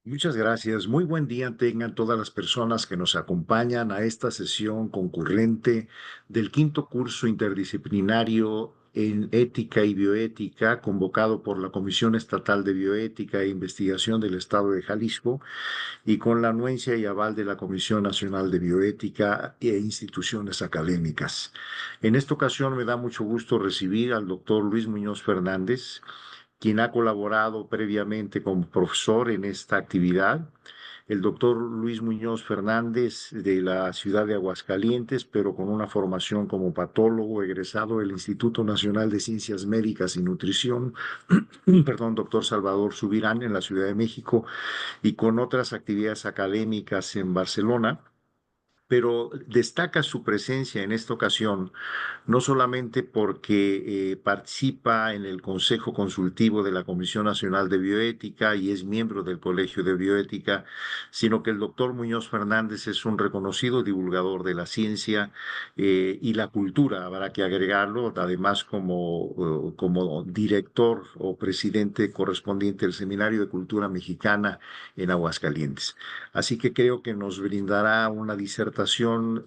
Muchas gracias. Muy buen día tengan todas las personas que nos acompañan a esta sesión concurrente del quinto curso interdisciplinario en ética y bioética, convocado por la Comisión Estatal de Bioética e Investigación del Estado de Jalisco y con la anuencia y aval de la Comisión Nacional de Bioética e instituciones académicas. En esta ocasión me da mucho gusto recibir al doctor Luis Muñoz Fernández, quien ha colaborado previamente como profesor en esta actividad. El doctor Luis Muñoz Fernández de la ciudad de Aguascalientes, pero con una formación como patólogo egresado del Instituto Nacional de Ciencias Médicas y Nutrición, perdón, doctor Salvador Subirán en la Ciudad de México y con otras actividades académicas en Barcelona, pero destaca su presencia en esta ocasión no solamente porque participa en el Consejo Consultivo de la Comisión Nacional de Bioética y es miembro del Colegio de Bioética, sino que el doctor Muñoz Fernández es un reconocido divulgador de la ciencia y la cultura, habrá que agregarlo, además como director o presidente correspondiente del Seminario de Cultura Mexicana en Aguascalientes. Así que creo que nos brindará una disertación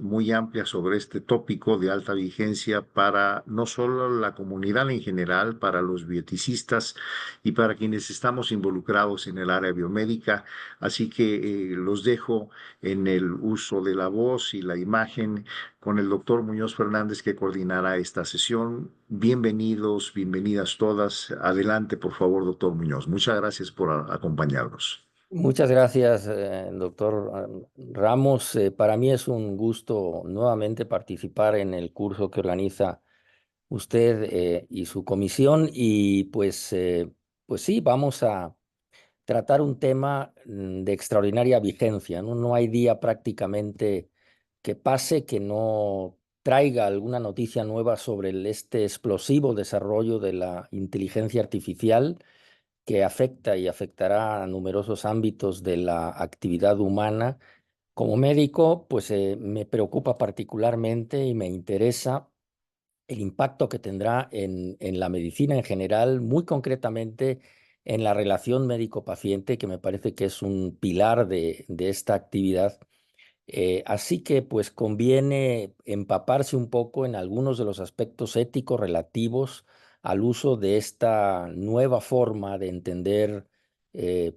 muy amplia sobre este tópico de alta vigencia para no solo la comunidad en general, para los bioticistas y para quienes estamos involucrados en el área biomédica. Así que los dejo en el uso de la voz y la imagen con el doctor Muñoz Fernández que coordinará esta sesión. Bienvenidos, bienvenidas todas. Adelante, por favor, doctor Muñoz. Muchas gracias por acompañarnos. Muchas gracias, doctor Ramos. Para mí es un gusto nuevamente participar en el curso que organiza usted y su comisión. Y pues sí, vamos a tratar un tema de extraordinaria vigencia, ¿no? No hay día prácticamente que pase que no traiga alguna noticia nueva sobre este explosivo desarrollo de la inteligencia artificial que afecta y afectará a numerosos ámbitos de la actividad humana. Como médico, pues me preocupa particularmente y me interesa el impacto que tendrá en la medicina en general, muy concretamente en la relación médico-paciente, que me parece que es un pilar de esta actividad. Así que pues conviene empaparse un poco en algunos de los aspectos éticos relativos al uso de esta nueva forma de entender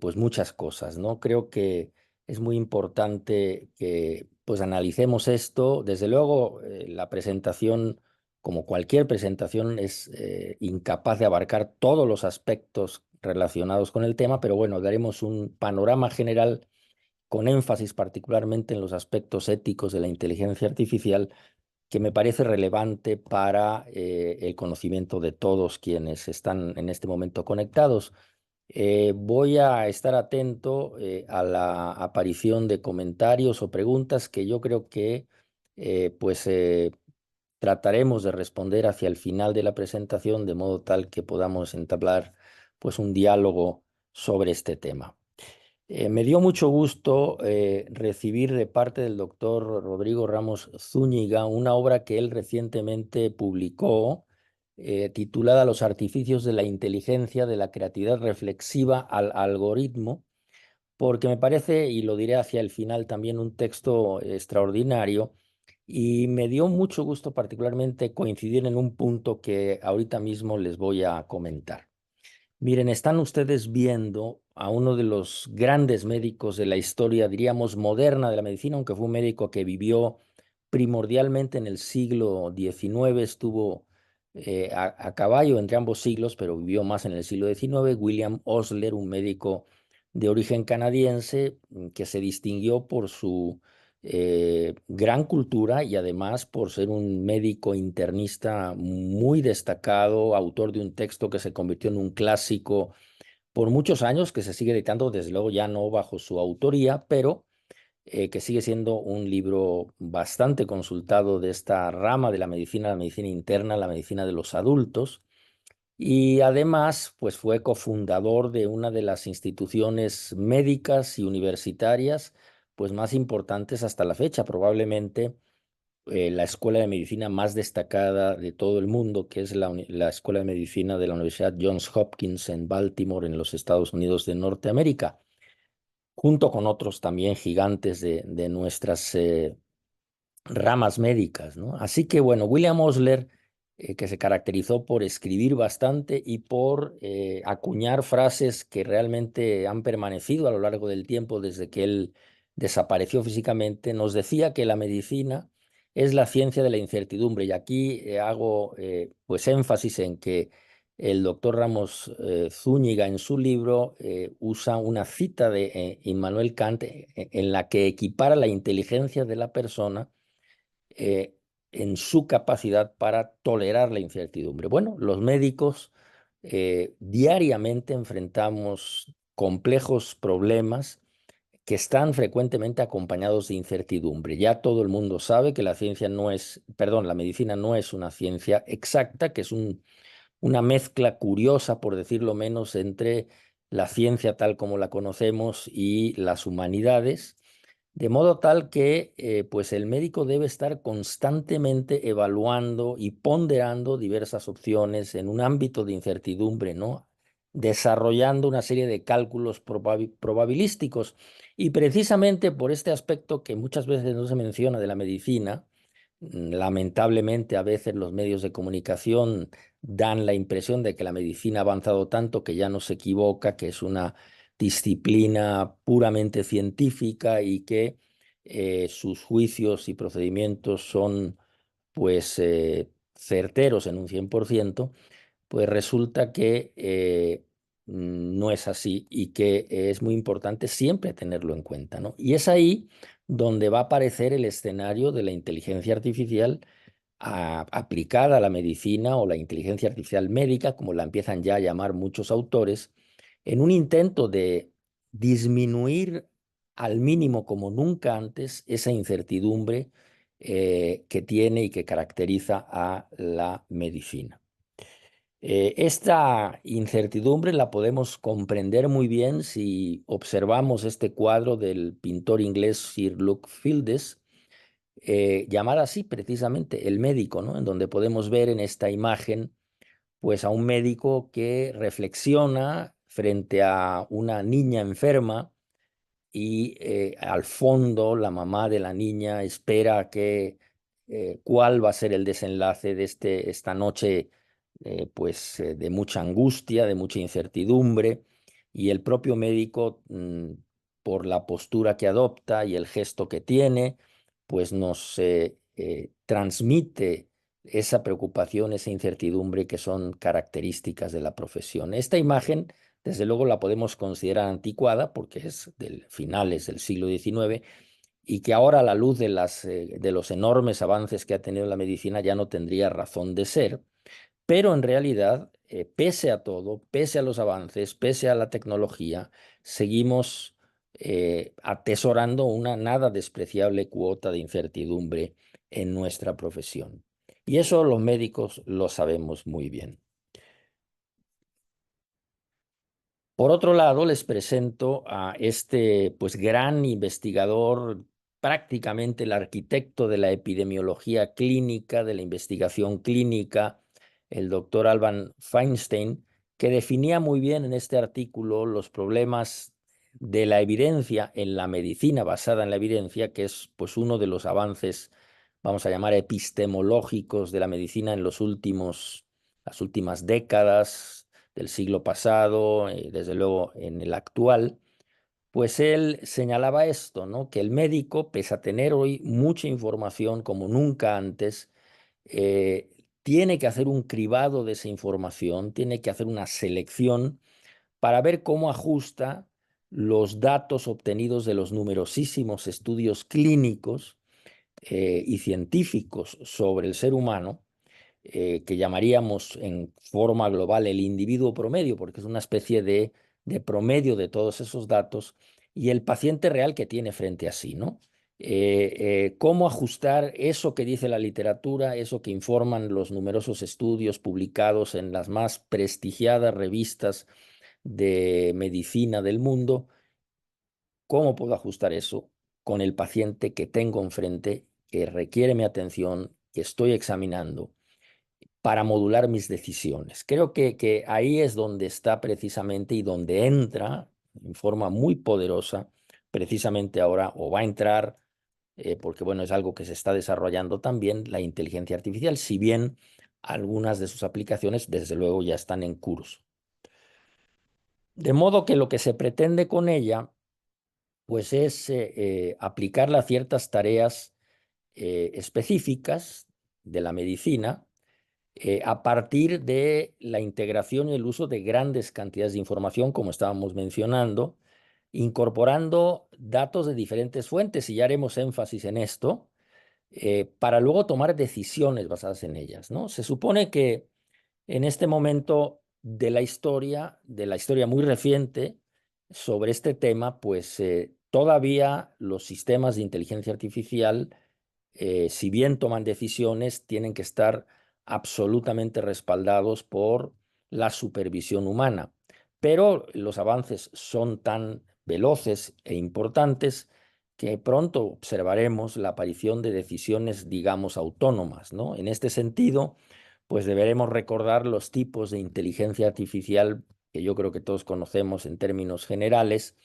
pues muchas cosas, ¿no? Creo que es muy importante que pues analicemos esto. Desde luego, la presentación, como cualquier presentación, es incapaz de abarcar todos los aspectos relacionados con el tema, pero bueno, daremos un panorama general con énfasis particularmente en los aspectos éticos de la inteligencia artificial, que me parece relevante para el conocimiento de todos quienes están en este momento conectados. Voy a estar atento a la aparición de comentarios o preguntas que yo creo que pues trataremos de responder hacia el final de la presentación, de modo tal que podamos entablar pues un diálogo sobre este tema. Me dio mucho gusto recibir de parte del doctor Rodrigo Ramos Zúñiga una obra que él recientemente publicó, titulada Los artificios de la inteligencia, de la creatividad reflexiva al algoritmo, porque me parece, y lo diré hacia el final, también un texto extraordinario, y me dio mucho gusto particularmente coincidir en un punto que ahorita mismo les voy a comentar. Miren, están ustedes viendo a uno de los grandes médicos de la historia, diríamos, moderna de la medicina, aunque fue un médico que vivió primordialmente en el siglo XIX, estuvo a caballo entre ambos siglos, pero vivió más en el siglo XIX. William Osler, un médico de origen canadiense que se distinguió por su gran cultura y además por ser un médico internista muy destacado, autor de un texto que se convirtió en un clásico por muchos años, que se sigue editando, desde luego ya no bajo su autoría, pero que sigue siendo un libro bastante consultado de esta rama de la medicina interna, la medicina de los adultos. Y además, pues fue cofundador de una de las instituciones médicas y universitarias pues más importantes hasta la fecha, probablemente la escuela de medicina más destacada de todo el mundo, que es la Escuela de Medicina de la Universidad Johns Hopkins en Baltimore, en los Estados Unidos de Norteamérica. junto con otros también gigantes de nuestras ramas médicas, ¿no? Así que bueno, William Osler, que se caracterizó por escribir bastante y por acuñar frases que realmente han permanecido a lo largo del tiempo desde que él desapareció físicamente, nos decía que la medicina es la ciencia de la incertidumbre. Y aquí hago pues énfasis en que el doctor Ramos Zúñiga en su libro usa una cita de Immanuel Kant en la que equipara la inteligencia de la persona eh, en su capacidad para tolerar la incertidumbre. Bueno, los médicos diariamente enfrentamos complejos problemas que están frecuentemente acompañados de incertidumbre. Ya todo el mundo sabe que la ciencia no es, perdón, la medicina no es una ciencia exacta, que es una mezcla curiosa, por decirlo menos, entre la ciencia tal como la conocemos y las humanidades. De modo tal que pues el médico debe estar constantemente evaluando y ponderando diversas opciones en un ámbito de incertidumbre, ¿no? Desarrollando una serie de cálculos probabilísticos. Y precisamente por este aspecto que muchas veces no se menciona de la medicina, lamentablemente a veces los medios de comunicación dan la impresión de que la medicina ha avanzado tanto que ya no se equivoca, que es una disciplina puramente científica y que sus juicios y procedimientos son pues certeros en un 100%, pues resulta que no es así y que es muy importante siempre tenerlo en cuenta, ¿no? Y es ahí donde va a aparecer el escenario de la inteligencia artificial aplicada a la medicina o la inteligencia artificial médica, como la empiezan ya a llamar muchos autores, en un intento de disminuir al mínimo como nunca antes esa incertidumbre que tiene y que caracteriza a la medicina. Esta incertidumbre la podemos comprender muy bien si observamos este cuadro del pintor inglés Sir Luke Fildes, llamada así precisamente El médico, ¿no? En donde podemos ver en esta imagen pues a un médico que reflexiona frente a una niña enferma y al fondo la mamá de la niña espera que cuál va a ser el desenlace de esta noche pues de mucha angustia, de mucha incertidumbre, y el propio médico por la postura que adopta y el gesto que tiene pues nos transmite esa preocupación, esa incertidumbre que son características de la profesión. Esta imagen desde luego la podemos considerar anticuada porque es del finales del siglo XIX y que ahora a la luz de los enormes avances que ha tenido la medicina ya no tendría razón de ser, pero en realidad, pese a todo, pese a los avances, pese a la tecnología, seguimos atesorando una nada despreciable cuota de incertidumbre en nuestra profesión. Y eso los médicos lo sabemos muy bien. Por otro lado, les presento a este pues, gran investigador, prácticamente el arquitecto de la epidemiología clínica, de la investigación clínica, el doctor Alban Feinstein, que definía muy bien en este artículo los problemas de la evidencia en la medicina basada en la evidencia, que es pues, uno de los avances, vamos a llamar, epistemológicos de la medicina en las últimas décadas del siglo pasado, desde luego en el actual, pues él señalaba esto, ¿no? Que el médico, pese a tener hoy mucha información como nunca antes, tiene que hacer un cribado de esa información, tiene que hacer una selección para ver cómo ajusta los datos obtenidos de los numerosísimos estudios clínicos y científicos sobre el ser humano que llamaríamos en forma global el individuo promedio, porque es una especie de promedio de todos esos datos, y el paciente real que tiene frente a sí, ¿no? Cómo ajustar eso que dice la literatura, eso que informan los numerosos estudios publicados en las más prestigiadas revistas de medicina del mundo, cómo puedo ajustar eso con el paciente que tengo enfrente, que requiere mi atención, que estoy examinando para modular mis decisiones. Creo que ahí es donde está precisamente y donde entra en forma muy poderosa precisamente ahora, o va a entrar, porque bueno, es algo que se está desarrollando también, la inteligencia artificial, si bien algunas de sus aplicaciones desde luego ya están en curso. De modo que lo que se pretende con ella pues es aplicarla a ciertas tareas específicas de la medicina, a partir de la integración y el uso de grandes cantidades de información, como estábamos mencionando, incorporando datos de diferentes fuentes, y ya haremos énfasis en esto, para luego tomar decisiones basadas en ellas, ¿no? Se supone que en este momento de la historia muy reciente sobre este tema, pues todavía los sistemas de inteligencia artificial, si bien toman decisiones, tienen que estar absolutamente respaldados por la supervisión humana. Pero los avances son tan veloces e importantes que pronto observaremos la aparición de decisiones, digamos, autónomas, ¿no? En este sentido, pues deberemos recordar los tipos de inteligencia artificial que yo creo que todos conocemos en términos generales,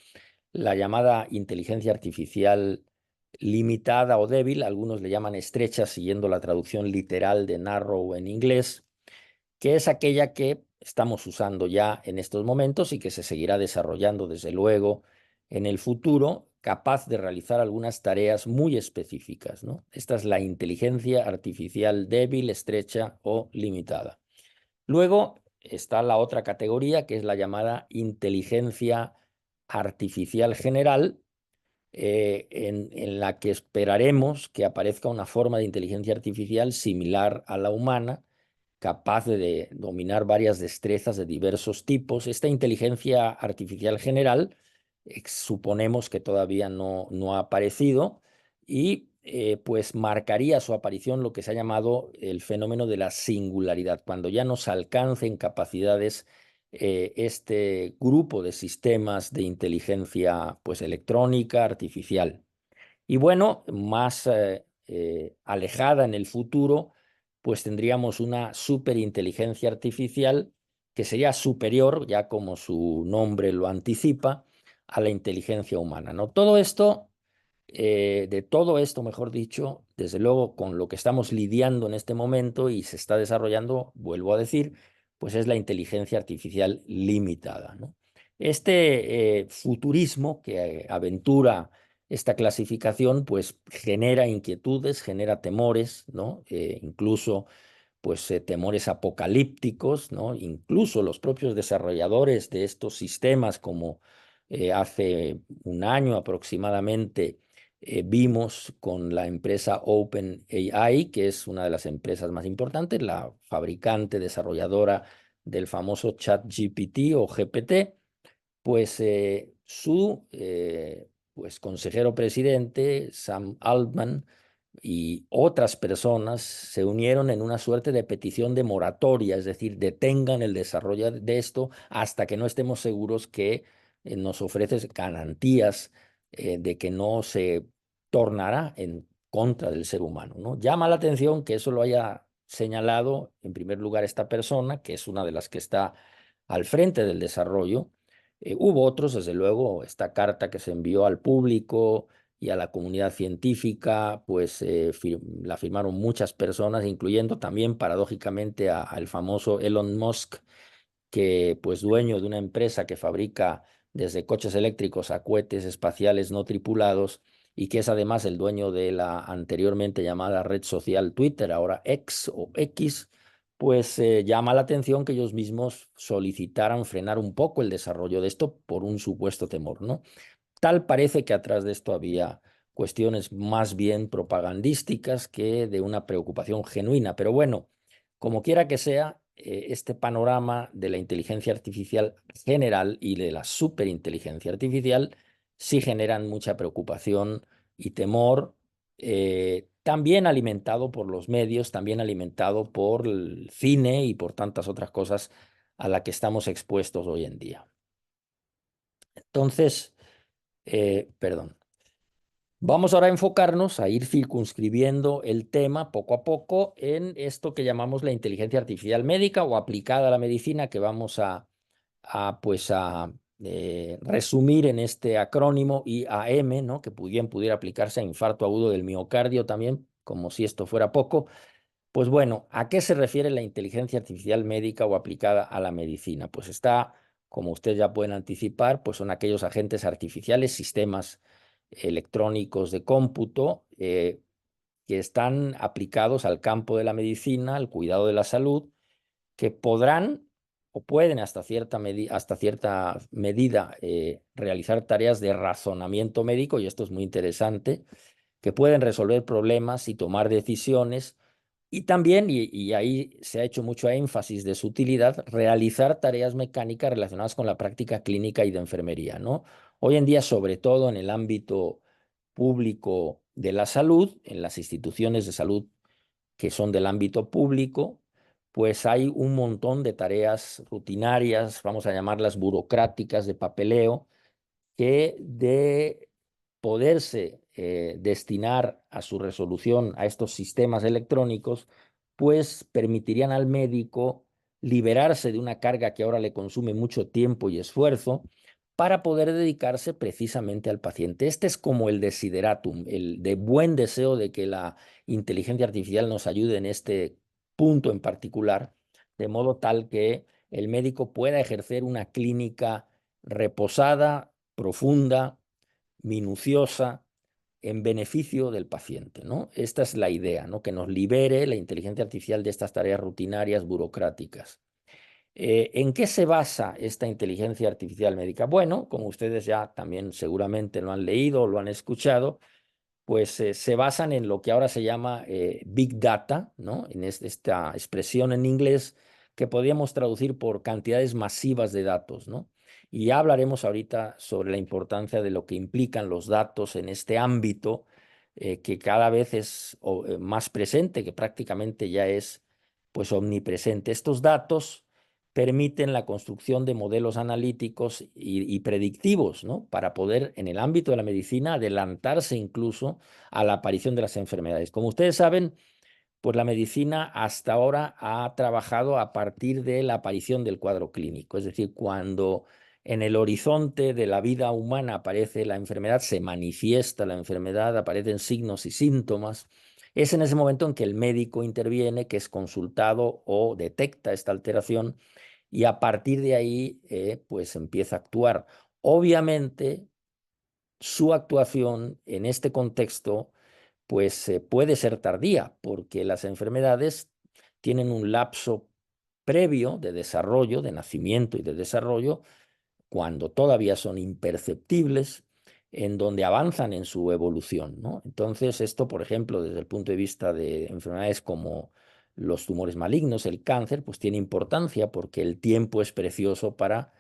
la llamada inteligencia artificial limitada o débil, algunos le llaman estrecha, siguiendo la traducción literal de narrow en inglés, que es aquella que estamos usando ya en estos momentos y que se seguirá desarrollando desde luego en el futuro, capaz de realizar algunas tareas muy específicas, ¿no? Esta es la inteligencia artificial débil, estrecha o limitada. Luego está la otra categoría, que es la llamada inteligencia artificial general, en la que esperaremos que aparezca una forma de inteligencia artificial similar a la humana, capaz de dominar varias destrezas de diversos tipos. Esta inteligencia artificial general suponemos que todavía no ha aparecido, y pues marcaría su aparición lo que se ha llamado el fenómeno de la singularidad, cuando ya nos alcancen capacidades este grupo de sistemas de inteligencia pues electrónica artificial. Y bueno, más alejada en el futuro, pues tendríamos una superinteligencia artificial que sería superior, ya como su nombre lo anticipa, a la inteligencia humana, ¿no? Todo esto, de todo esto, mejor dicho, desde luego con lo que estamos lidiando en este momento y se está desarrollando, vuelvo a decir, pues es la inteligencia artificial limitada, ¿no? Este futurismo que aventura esta clasificación, pues genera inquietudes, genera temores, ¿no? Incluso pues temores apocalípticos, ¿no? Incluso los propios desarrolladores de estos sistemas, como hace un año aproximadamente vimos con la empresa OpenAI, que es una de las empresas más importantes, la fabricante desarrolladora del famoso ChatGPT o GPT, pues su pues, consejero presidente, Sam Altman, y otras personas se unieron en una suerte de petición de moratoria, es decir, detengan el desarrollo de esto hasta que no estemos seguros que nos ofrece garantías de que no se tornará en contra del ser humano, ¿no? Llama la atención que eso lo haya señalado en primer lugar esta persona, que es una de las que está al frente del desarrollo. Hubo otros, desde luego, esta carta que se envió al público y a la comunidad científica, pues la firmaron muchas personas, incluyendo también paradójicamente al famoso Elon Musk, que pues dueño de una empresa que fabrica desde coches eléctricos a cohetes espaciales no tripulados, y que es además el dueño de la anteriormente llamada red social Twitter, ahora X o X, pues llama la atención que ellos mismos solicitaran frenar un poco el desarrollo de esto por un supuesto temor, ¿no? Tal parece que atrás de esto había cuestiones más bien propagandísticas que de una preocupación genuina. Pero bueno, como quiera que sea, este panorama de la inteligencia artificial general y de la superinteligencia artificial sí generan mucha preocupación y temor, también alimentado por los medios, también alimentado por el cine y por tantas otras cosas a las que estamos expuestos hoy en día. Entonces, perdón. Vamos ahora a enfocarnos, a ir circunscribiendo el tema poco a poco en esto que llamamos la inteligencia artificial médica o aplicada a la medicina, que vamos pues resumir en este acrónimo IAM, ¿no? Que bien pudiera aplicarse a infarto agudo del miocardio también, como si esto fuera poco. Pues bueno, ¿a qué se refiere la inteligencia artificial médica o aplicada a la medicina? Pues está, como ustedes ya pueden anticipar, pues son aquellos agentes artificiales, sistemas electrónicos de cómputo que están aplicados al campo de la medicina, al cuidado de la salud, que podrán o pueden hasta cierta medida realizar tareas de razonamiento médico, y esto es muy interesante, que pueden resolver problemas y tomar decisiones, y también, y ahí se ha hecho mucho énfasis de su utilidad, realizar tareas mecánicas relacionadas con la práctica clínica y de enfermería, ¿no? Hoy en día, sobre todo en el ámbito público de la salud, en las instituciones de salud que son del ámbito público, pues hay un montón de tareas rutinarias, vamos a llamarlas burocráticas, de papeleo, que de poderse destinar a su resolución a estos sistemas electrónicos, pues permitirían al médico liberarse de una carga que ahora le consume mucho tiempo y esfuerzo para poder dedicarse precisamente al paciente. Este es como el desideratum, el de buen deseo de que la inteligencia artificial nos ayude en este punto en particular, de modo tal que el médico pueda ejercer una clínica reposada, profunda, minuciosa, en beneficio del paciente, ¿no? Esta es la idea, ¿no? Que nos libere la inteligencia artificial de estas tareas rutinarias, burocráticas. ¿En qué se basa esta inteligencia artificial médica? Bueno, como ustedes ya también seguramente lo han leído o lo han escuchado, pues se basan en lo que ahora se llama Big Data, ¿no? En esta expresión en inglés que podríamos traducir por cantidades masivas de datos, ¿no? Y ya hablaremos ahorita sobre la importancia de lo que implican los datos en este ámbito que cada vez es más presente, que prácticamente ya es pues omnipresente. Estos datos permiten la construcción de modelos analíticos y predictivos, ¿no? Para poder, en el ámbito de la medicina, adelantarse incluso a la aparición de las enfermedades. Como ustedes saben, pues la medicina hasta ahora ha trabajado a partir de la aparición del cuadro clínico, es decir, cuando en el horizonte de la vida humana aparece la enfermedad, se manifiesta la enfermedad, aparecen signos y síntomas. Es en ese momento en que el médico interviene, que es consultado o detecta esta alteración y a partir de ahí pues empieza a actuar. Obviamente, su actuación en este contexto pues puede ser tardía, porque las enfermedades tienen un lapso previo de desarrollo, de nacimiento y de desarrollo, cuando todavía son imperceptibles, en donde avanzan en su evolución, ¿no? Entonces, esto, por ejemplo, desde el punto de vista de enfermedades como los tumores malignos, el cáncer, pues tiene importancia porque el tiempo es precioso para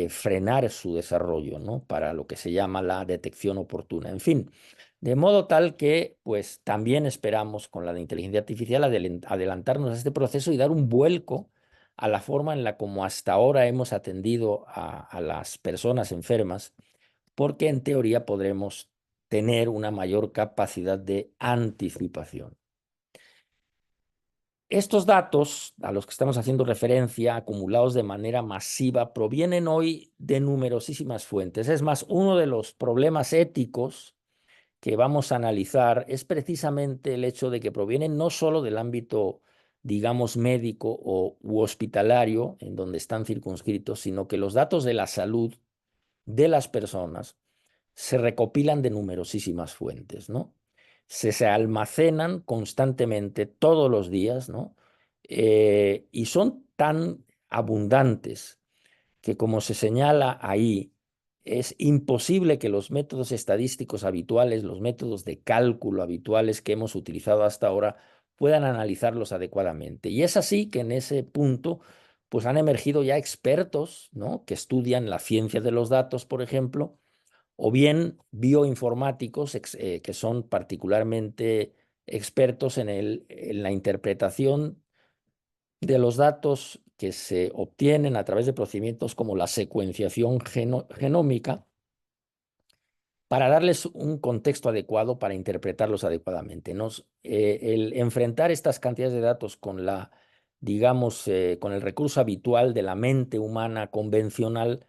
frenar su desarrollo, ¿no? Para lo que se llama la detección oportuna. En fin, de modo tal que, pues, también esperamos con la inteligencia artificial adelantarnos a este proceso y dar un vuelco a la forma en la como hasta ahora hemos atendido a las personas enfermas, porque en teoría podremos tener una mayor capacidad de anticipación. Estos datos a los que estamos haciendo referencia, acumulados de manera masiva, provienen hoy de numerosísimas fuentes. Es más, uno de los problemas éticos que vamos a analizar es precisamente el hecho de que provienen no solo del ámbito, digamos, médico u hospitalario, en donde están circunscritos, sino que los datos de la salud de las personas se recopilan de numerosísimas fuentes, ¿no? Se almacenan constantemente todos los días, ¿no? Y son tan abundantes que, como se señala ahí, es imposible que los métodos estadísticos habituales, los métodos de cálculo habituales que hemos utilizado hasta ahora, puedan analizarlos adecuadamente. Y es así que en ese punto, pues han emergido ya expertos, ¿no? Que estudian la ciencia de los datos, por ejemplo, o bien bioinformáticos que son particularmente expertos en la interpretación de los datos que se obtienen a través de procedimientos como la secuenciación genómica para darles un contexto adecuado para interpretarlos adecuadamente. El enfrentar estas cantidades de datos con digamos, con el recurso habitual de la mente humana convencional,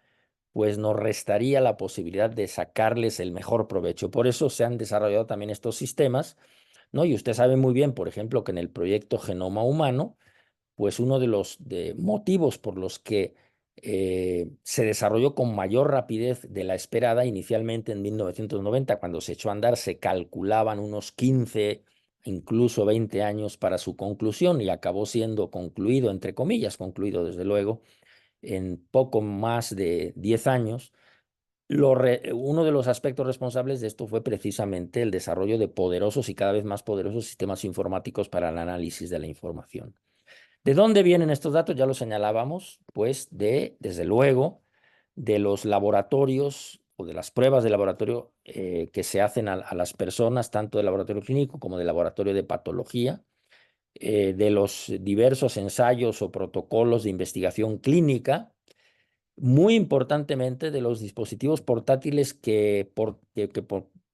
pues nos restaría la posibilidad de sacarles el mejor provecho. Por eso se han desarrollado también estos sistemas, ¿no? Y usted sabe muy bien, por ejemplo, que en el proyecto Genoma Humano, pues uno de los motivos por los que se desarrolló con mayor rapidez de la esperada, inicialmente en 1990, cuando se echó a andar, se calculaban unos 15, incluso 20 años para su conclusión, y acabó siendo concluido, entre comillas, concluido desde luego, en poco más de 10 años. Uno de los aspectos responsables de esto fue precisamente el desarrollo de poderosos y cada vez más poderosos sistemas informáticos para el análisis de la información. ¿De dónde vienen estos datos? Ya lo señalábamos, pues desde luego, de los laboratorios o de las pruebas de laboratorio que se hacen a las personas, tanto del laboratorio clínico como del laboratorio de patología, de los diversos ensayos o protocolos de investigación clínica, muy importantemente de los dispositivos portátiles que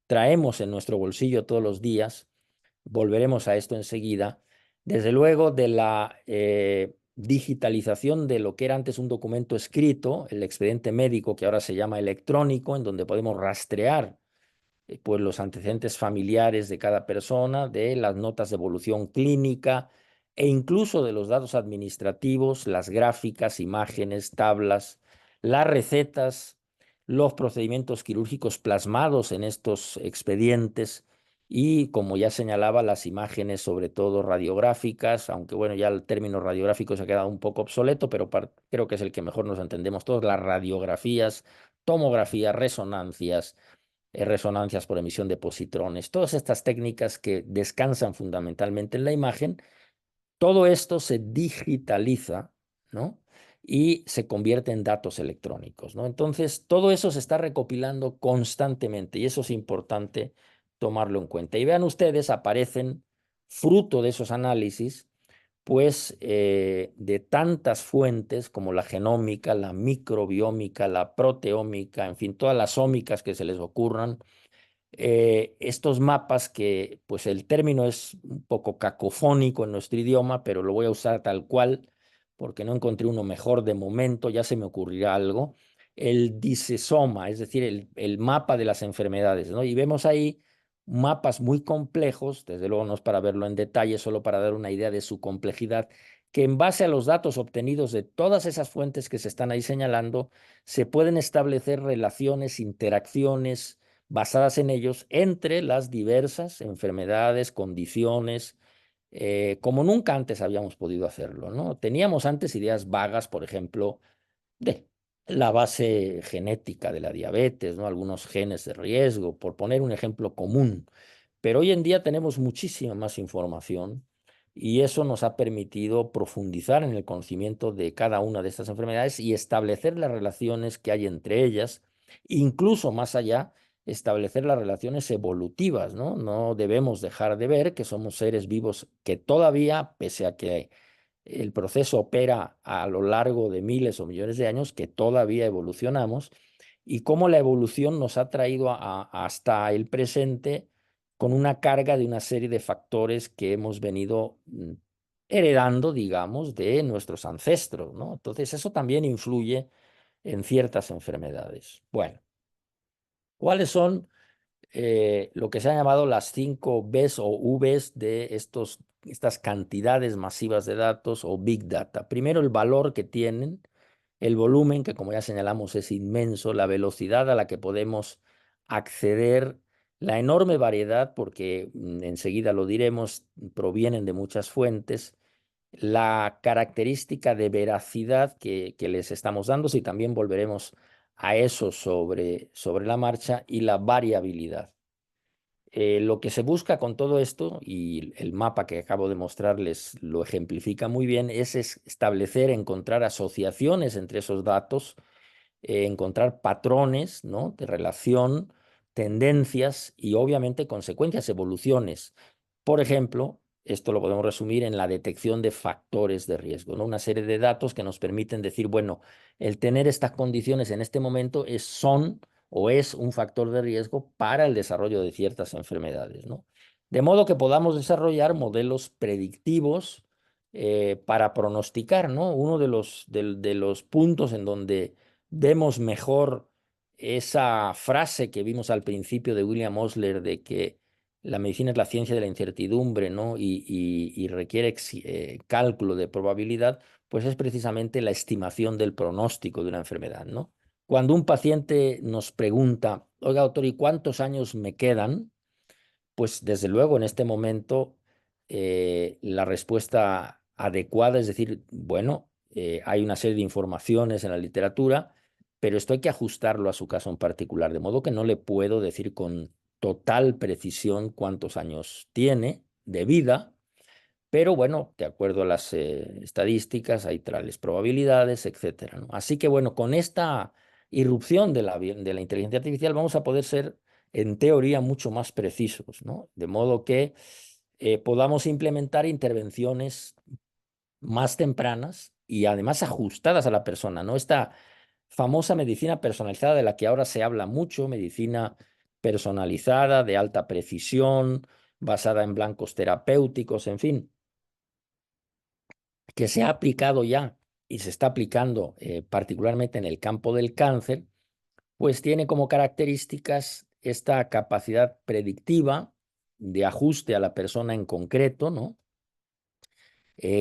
traemos en nuestro bolsillo todos los días. Volveremos a esto enseguida. Desde luego, de la digitalización de lo que era antes un documento escrito, el expediente médico, que ahora se llama electrónico, en donde podemos rastrear pues los antecedentes familiares de cada persona, de las notas de evolución clínica e incluso de los datos administrativos, las gráficas, imágenes, tablas, las recetas, los procedimientos quirúrgicos plasmados en estos expedientes y, como ya señalaba, las imágenes, sobre todo radiográficas, aunque bueno, ya el término radiográfico se ha quedado un poco obsoleto, pero creo que es el que mejor nos entendemos todos, las radiografías, tomografías, resonancias por emisión de positrones, todas estas técnicas que descansan fundamentalmente en la imagen, todo esto se digitaliza, ¿no? Y se convierte en datos electrónicos, ¿no? Entonces, todo eso se está recopilando constantemente y eso es importante tomarlo en cuenta. Y vean ustedes, aparecen fruto de esos análisis, pues de tantas fuentes como la genómica, la microbiómica, la proteómica, en fin, todas las ómicas que se les ocurran, estos mapas que, pues el término es un poco cacofónico en nuestro idioma, pero lo voy a usar tal cual porque no encontré uno mejor de momento, ya se me ocurrirá algo, el disesoma, es decir, el mapa de las enfermedades, ¿no? Y vemos ahí mapas muy complejos, desde luego no es para verlo en detalle, solo para dar una idea de su complejidad, que en base a los datos obtenidos de todas esas fuentes que se están ahí señalando, se pueden establecer relaciones, interacciones, basadas en ellos entre las diversas enfermedades, condiciones, como nunca antes habíamos podido hacerlo, ¿no? Teníamos antes ideas vagas, por ejemplo, de la base genética de la diabetes, ¿no? Algunos genes de riesgo, por poner un ejemplo común. Pero hoy en día tenemos muchísima más información y eso nos ha permitido profundizar en el conocimiento de cada una de estas enfermedades y establecer las relaciones que hay entre ellas, incluso más allá, establecer las relaciones evolutivas, ¿no? No debemos dejar de ver que somos seres vivos que todavía, pese a que el proceso opera a lo largo de miles o millones de años, que todavía evolucionamos y cómo la evolución nos ha traído hasta el presente con una carga de una serie de factores que hemos venido heredando, digamos, de nuestros ancestros, ¿no? Entonces, eso también influye en ciertas enfermedades. Bueno, ¿cuáles son lo que se han llamado las 5 Bs o Vs de estas cantidades masivas de datos o Big Data? Primero, el valor que tienen, el volumen, que como ya señalamos es inmenso, la velocidad a la que podemos acceder, la enorme variedad, porque enseguida lo diremos, provienen de muchas fuentes, la característica de veracidad que les estamos dando, si también volveremos a eso sobre la marcha, y la variabilidad. Lo que se busca con todo esto, y el mapa que acabo de mostrarles lo ejemplifica muy bien, es establecer, encontrar asociaciones entre esos datos, encontrar patrones, ¿no?, de relación, tendencias y obviamente consecuencias, evoluciones. Por ejemplo, esto lo podemos resumir en la detección de factores de riesgo, ¿no? Una serie de datos que nos permiten decir, bueno, el tener estas condiciones en este momento son o es un factor de riesgo para el desarrollo de ciertas enfermedades, ¿no? De modo que podamos desarrollar modelos predictivos para pronosticar, ¿no? Uno de los puntos en donde vemos mejor esa frase que vimos al principio de William Osler de que la medicina es la ciencia de la incertidumbre, ¿no? Y requiere cálculo de probabilidad, pues es precisamente la estimación del pronóstico de una enfermedad, ¿no? Cuando un paciente nos pregunta, oiga, doctor, ¿y cuántos años me quedan? Pues desde luego en este momento la respuesta adecuada es decir, bueno, hay una serie de informaciones en la literatura, pero esto hay que ajustarlo a su caso en particular, de modo que no le puedo decir con total precisión cuántos años tiene de vida, pero bueno, de acuerdo a las estadísticas, hay tales probabilidades, etcétera, ¿no? Así que bueno, con esta irrupción de la inteligencia artificial vamos a poder ser, en teoría, mucho más precisos, ¿no? De modo que podamos implementar intervenciones más tempranas y además ajustadas a la persona, ¿no? Esta famosa medicina personalizada de la que ahora se habla mucho, medicina personalizada, de alta precisión, basada en blancos terapéuticos, en fin, que se ha aplicado ya y se está aplicando particularmente en el campo del cáncer, pues tiene como características esta capacidad predictiva de ajuste a la persona en concreto, ¿no?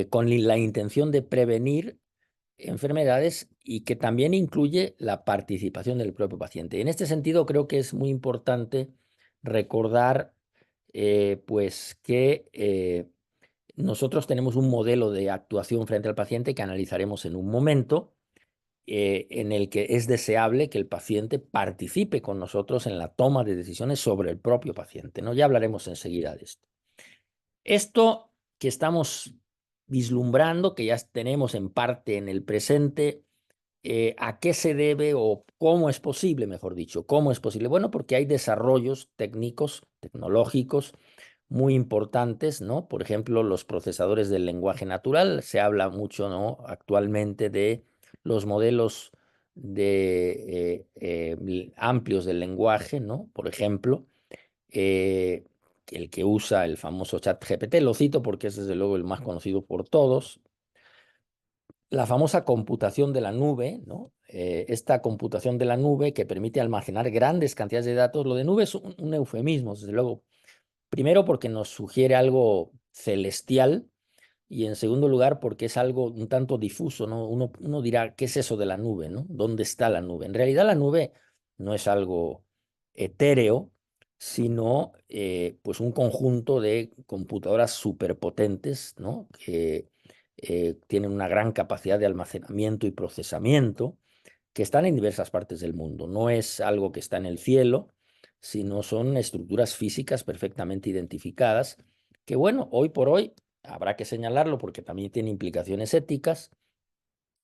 Con la intención de prevenir enfermedades y que también incluye la participación del propio paciente. En este sentido, creo que es muy importante recordar pues que nosotros tenemos un modelo de actuación frente al paciente que analizaremos en un momento, en el que es deseable que el paciente participe con nosotros en la toma de decisiones sobre el propio paciente, ¿no? Ya hablaremos enseguida de esto. Esto que estamos vislumbrando, que ya tenemos en parte en el presente, ¿a qué se debe o cómo es posible, mejor dicho? ¿Cómo es posible? Bueno, porque hay desarrollos técnicos, tecnológicos muy importantes, ¿no? Por ejemplo, los procesadores del lenguaje natural. Se habla mucho, ¿no? Actualmente de los modelos amplios del lenguaje, ¿no? Por ejemplo, eh, el que usa el famoso ChatGPT, lo cito porque es desde luego el más conocido por todos. La famosa computación de la nube, ¿no? Esta computación de la nube que permite almacenar grandes cantidades de datos. Lo de nube es un eufemismo, desde luego. Primero porque nos sugiere algo celestial y en segundo lugar porque es algo un tanto difuso, ¿no? Uno dirá, ¿qué es eso de la nube, ¿no? ¿Dónde está la nube? En realidad la nube no es algo etéreo, sino pues un conjunto de computadoras superpotentes, ¿no? Que tienen una gran capacidad de almacenamiento y procesamiento, que están en diversas partes del mundo. No es algo que está en el cielo, sino son estructuras físicas perfectamente identificadas, que bueno, hoy por hoy, habrá que señalarlo porque también tiene implicaciones éticas,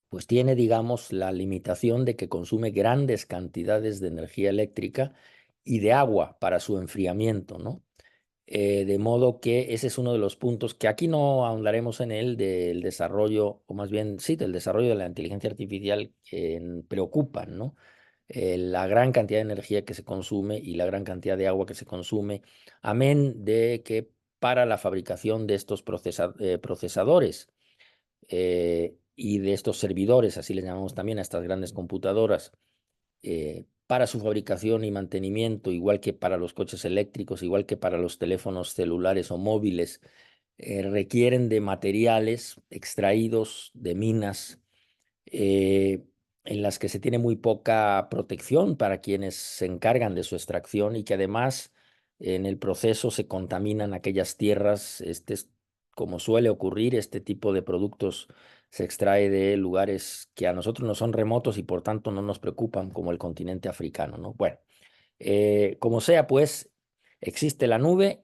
pues tiene, digamos, la limitación de que consume grandes cantidades de energía eléctrica y de agua para su enfriamiento, ¿no? De modo que ese es uno de los puntos que aquí no ahondaremos en él del desarrollo, o más bien, sí, del desarrollo de la inteligencia artificial que preocupan, ¿no? La gran cantidad de energía que se consume y la gran cantidad de agua que se consume, amén de que para la fabricación de estos procesadores y de estos servidores, así les llamamos también a estas grandes computadoras, para su fabricación y mantenimiento, igual que para los coches eléctricos, igual que para los teléfonos celulares o móviles, requieren de materiales extraídos de minas en las que se tiene muy poca protección para quienes se encargan de su extracción y que además en el proceso se contaminan aquellas tierras. Como suele ocurrir, este tipo de productos se extrae de lugares que a nosotros no son remotos y por tanto no nos preocupan, como el continente africano, ¿no? Bueno, como sea, pues existe la nube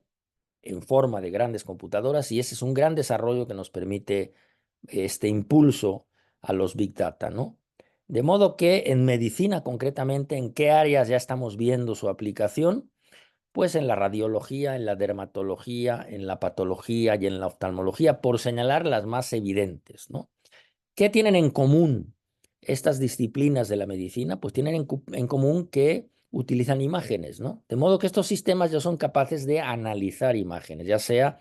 en forma de grandes computadoras y ese es un gran desarrollo que nos permite este impulso a los Big Data, ¿no? De modo que en medicina concretamente, ¿en qué áreas ya estamos viendo su aplicación? Pues en la radiología, en la dermatología, en la patología y en la oftalmología, por señalar las más evidentes, ¿no? ¿Qué tienen en común estas disciplinas de la medicina? Pues tienen en común que utilizan imágenes, ¿no? De modo que estos sistemas ya son capaces de analizar imágenes, ya sea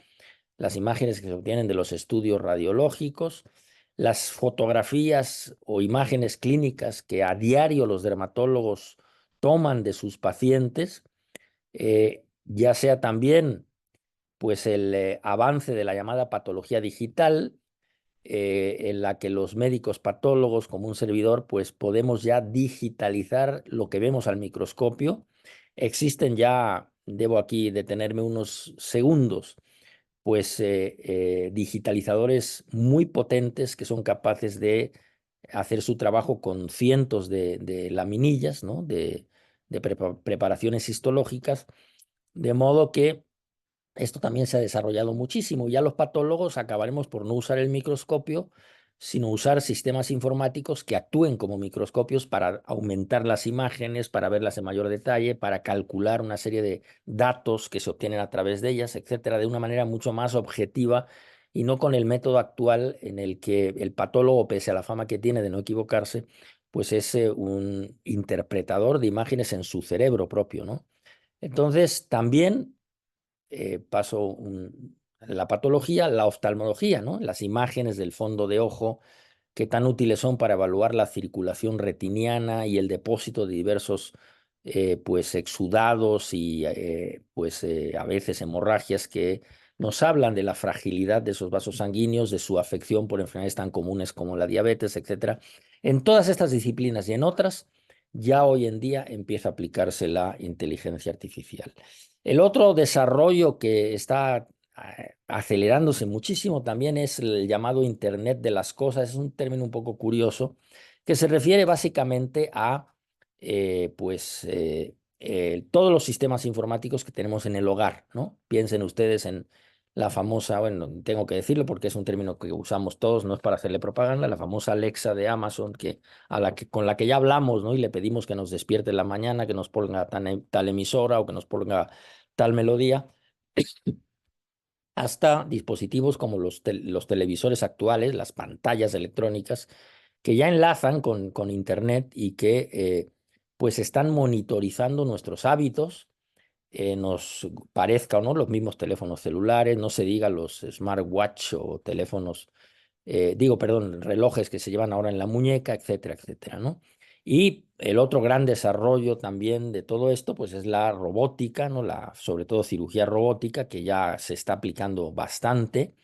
las imágenes que se obtienen de los estudios radiológicos, las fotografías o imágenes clínicas que a diario los dermatólogos toman de sus pacientes, ya sea también pues el avance de la llamada patología digital, en la que los médicos patólogos, como un servidor, pues podemos ya digitalizar lo que vemos al microscopio. Existen ya, debo aquí detenerme unos segundos, pues digitalizadores muy potentes que son capaces de hacer su trabajo con cientos de laminillas, ¿no? de preparaciones histológicas, de modo que esto también se ha desarrollado muchísimo. Ya los patólogos acabaremos por no usar el microscopio, sino usar sistemas informáticos que actúen como microscopios para aumentar las imágenes, para verlas en mayor detalle, para calcular una serie de datos que se obtienen a través de ellas, etcétera, de una manera mucho más objetiva y no con el método actual en el que el patólogo, pese a la fama que tiene de no equivocarse, pues es un interpretador de imágenes en su cerebro propio, ¿no? Entonces, también paso la patología, la oftalmología, ¿no? Las imágenes del fondo de ojo que tan útiles son para evaluar la circulación retiniana y el depósito de diversos pues exudados y a veces hemorragias que nos hablan de la fragilidad de esos vasos sanguíneos, de su afección por enfermedades tan comunes como la diabetes, etcétera. En todas estas disciplinas y en otras, ya hoy en día empieza a aplicarse la inteligencia artificial. El otro desarrollo que está acelerándose muchísimo también es el llamado Internet de las cosas. Es un término un poco curioso que se refiere básicamente a todos los sistemas informáticos que tenemos en el hogar, ¿no? Piensen ustedes en la famosa, bueno, tengo que decirlo porque es un término que usamos todos, no es para hacerle propaganda, la famosa Alexa de Amazon, con la que ya hablamos, ¿no? Y le pedimos que nos despierte en la mañana, que nos ponga tal emisora o que nos ponga tal melodía, hasta dispositivos como los televisores actuales, las pantallas electrónicas, que ya enlazan con Internet y que pues están monitorizando nuestros hábitos, nos parezca o no, los mismos teléfonos celulares, no se diga los smartwatch o teléfonos, perdón, relojes que se llevan ahora en la muñeca, etcétera, etcétera, ¿no? Y el otro gran desarrollo también de todo esto, pues es la robótica, ¿no? Sobre todo cirugía robótica, que ya se está aplicando bastante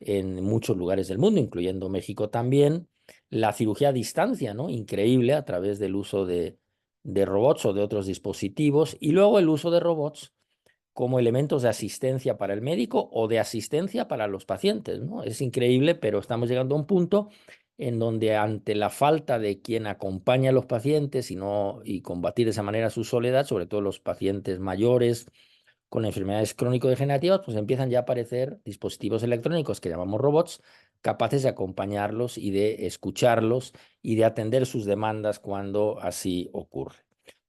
en muchos lugares del mundo, incluyendo México también. La cirugía a distancia, ¿no? Increíble a través del uso de robots o de otros dispositivos. Y luego el uso de robots como elementos de asistencia para el médico o de asistencia para los pacientes, ¿no? Es increíble, pero estamos llegando a un punto en donde ante la falta de quien acompaña a los pacientes y combatir de esa manera su soledad, sobre todo los pacientes mayores con enfermedades crónico-degenerativas, pues empiezan ya a aparecer dispositivos electrónicos que llamamos robots, capaces de acompañarlos y de escucharlos y de atender sus demandas cuando así ocurre.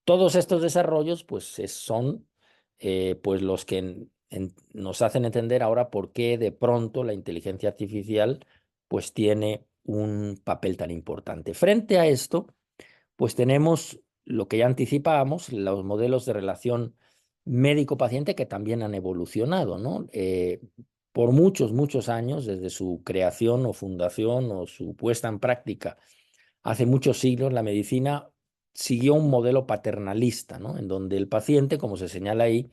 Todos estos desarrollos pues son pues los que nos hacen entender ahora por qué de pronto la inteligencia artificial pues tiene un papel tan importante. Frente a esto, pues tenemos lo que ya anticipábamos, los modelos de relación médico-paciente que también han evolucionado, ¿no? Por muchos, muchos años, desde su creación o fundación o su puesta en práctica, hace muchos siglos la medicina siguió un modelo paternalista, ¿no? En donde el paciente, como se señala ahí,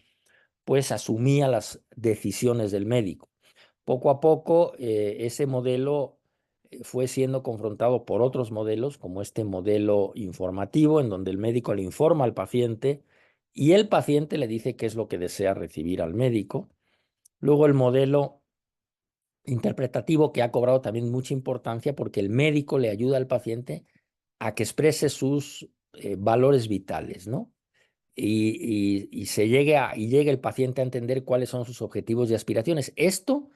pues asumía las decisiones del médico. Poco a poco ese modelo fue siendo confrontado por otros modelos, como este modelo informativo, en donde el médico le informa al paciente y el paciente le dice qué es lo que desea recibir al médico. Luego el modelo interpretativo, que ha cobrado también mucha importancia porque el médico le ayuda al paciente a que exprese sus valores vitales, ¿no? Y llegue el paciente a entender cuáles son sus objetivos y aspiraciones. Esto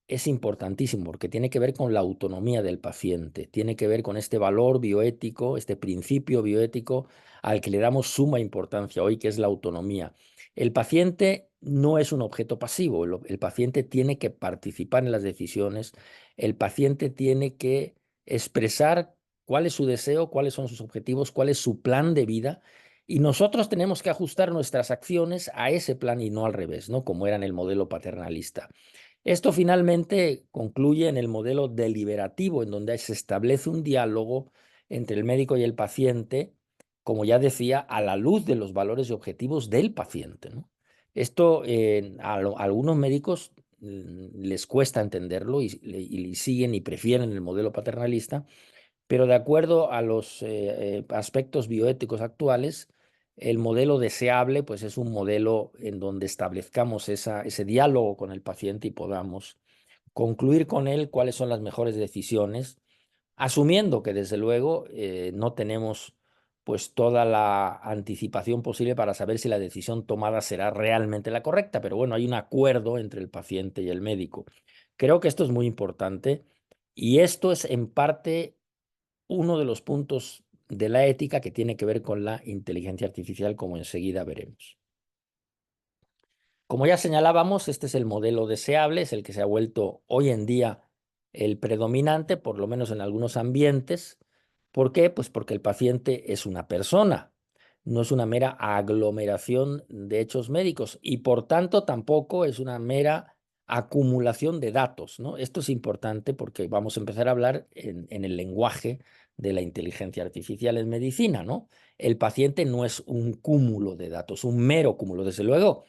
es importantísimo porque tiene que ver con la autonomía del paciente, tiene que ver con este valor bioético, este principio bioético al que le damos suma importancia hoy, que es la autonomía. El paciente no es un objeto pasivo, el paciente tiene que participar en las decisiones, el paciente tiene que expresar cuál es su deseo, cuáles son sus objetivos, cuál es su plan de vida. Y nosotros tenemos que ajustar nuestras acciones a ese plan y no al revés, ¿no? Como era en el modelo paternalista. Esto finalmente concluye en el modelo deliberativo, en donde se establece un diálogo entre el médico y el paciente, como ya decía, a la luz de los valores y objetivos del paciente, ¿no? Esto a algunos médicos les cuesta entenderlo y siguen y prefieren el modelo paternalista, pero de acuerdo a los aspectos bioéticos actuales, el modelo deseable pues es un modelo en donde establezcamos ese diálogo con el paciente y podamos concluir con él cuáles son las mejores decisiones, asumiendo que desde luego no tenemos pues toda la anticipación posible para saber si la decisión tomada será realmente la correcta, pero bueno, hay un acuerdo entre el paciente y el médico. Creo que esto es muy importante y esto es en parte uno de los puntos de la ética que tiene que ver con la inteligencia artificial, como enseguida veremos. Como ya señalábamos, este es el modelo deseable, es el que se ha vuelto hoy en día el predominante, por lo menos en algunos ambientes. ¿Por qué? Pues porque el paciente es una persona, no es una mera aglomeración de hechos médicos y por tanto tampoco es una mera acumulación de datos, ¿no? Esto es importante porque vamos a empezar a hablar en el lenguaje de la inteligencia artificial en medicina, ¿no? El paciente no es un cúmulo de datos, un mero cúmulo, desde luego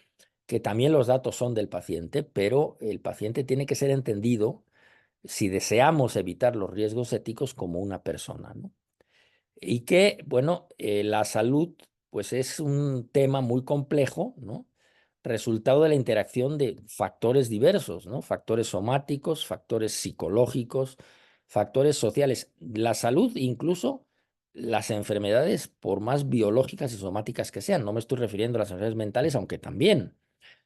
que también los datos son del paciente, pero el paciente tiene que ser entendido si deseamos evitar los riesgos éticos como una persona, ¿no? Y que, bueno, la salud, pues es un tema muy complejo, ¿no? Resultado de la interacción de factores diversos, ¿no? Factores somáticos, factores psicológicos, factores sociales. La salud, incluso las enfermedades, por más biológicas y somáticas que sean, no me estoy refiriendo a las enfermedades mentales, aunque también.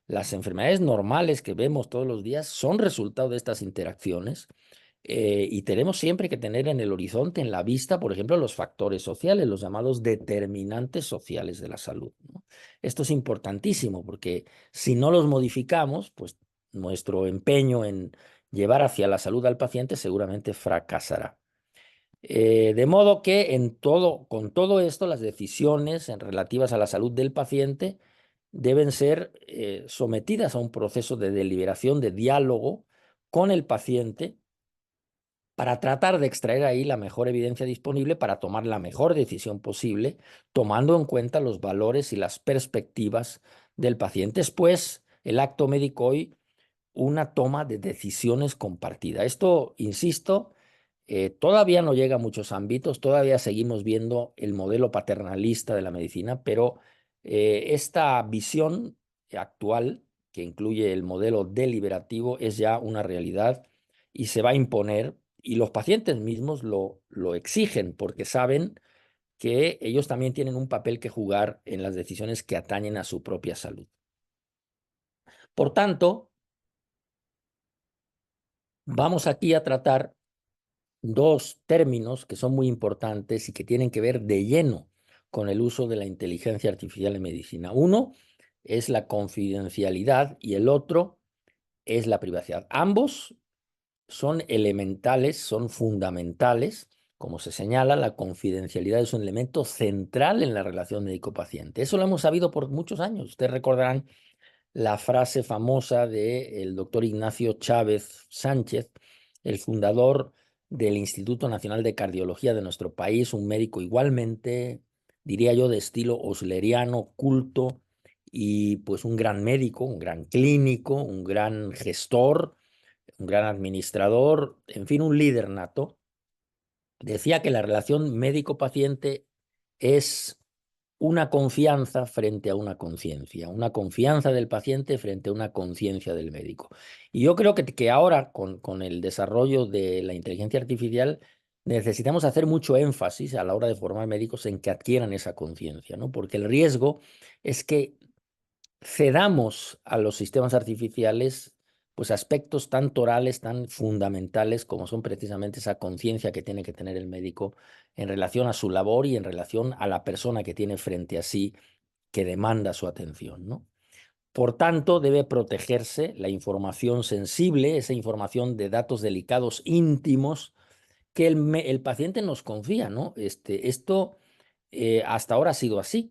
Las enfermedades normales que vemos todos los días son resultado de estas interacciones y tenemos siempre que tener en el horizonte, en la vista, por ejemplo, los factores sociales, los llamados determinantes sociales de la salud, ¿no? Esto es importantísimo porque si no los modificamos, pues nuestro empeño en llevar hacia la salud al paciente seguramente fracasará. De modo que con todo esto, las decisiones relativas a la salud del paciente deben ser sometidas a un proceso de deliberación, de diálogo con el paciente para tratar de extraer ahí la mejor evidencia disponible para tomar la mejor decisión posible, tomando en cuenta los valores y las perspectivas del paciente. Es pues el acto médico hoy una toma de decisiones compartida. Esto, insisto, todavía no llega a muchos ámbitos, todavía seguimos viendo el modelo paternalista de la medicina, pero esta visión actual, que incluye el modelo deliberativo, es ya una realidad y se va a imponer, y los pacientes mismos lo exigen porque saben que ellos también tienen un papel que jugar en las decisiones que atañen a su propia salud. Por tanto, vamos aquí a tratar dos términos que son muy importantes y que tienen que ver de lleno con el uso de la inteligencia artificial en medicina. Uno es la confidencialidad y el otro es la privacidad. Ambos son elementales, son fundamentales. Como se señala, la confidencialidad es un elemento central en la relación médico-paciente. Eso lo hemos sabido por muchos años. Ustedes recordarán la frase famosa del doctor Ignacio Chávez Sánchez, el fundador del Instituto Nacional de Cardiología de nuestro país, un médico igualmente, diría yo, de estilo osleriano, culto, y pues un gran médico, un gran clínico, un gran gestor, un gran administrador, en fin, un líder nato. Decía que la relación médico-paciente es una confianza frente a una conciencia, una confianza del paciente frente a una conciencia del médico. Y yo creo que ahora, con el desarrollo de la inteligencia artificial, necesitamos hacer mucho énfasis a la hora de formar médicos en que adquieran esa conciencia, ¿no? Porque el riesgo es que cedamos a los sistemas artificiales pues aspectos tan torales, tan fundamentales como son precisamente esa conciencia que tiene que tener el médico en relación a su labor y en relación a la persona que tiene frente a sí que demanda su atención, ¿no? Por tanto, debe protegerse la información sensible, esa información de datos delicados íntimos que el paciente nos confía, ¿no? Esto hasta ahora ha sido así.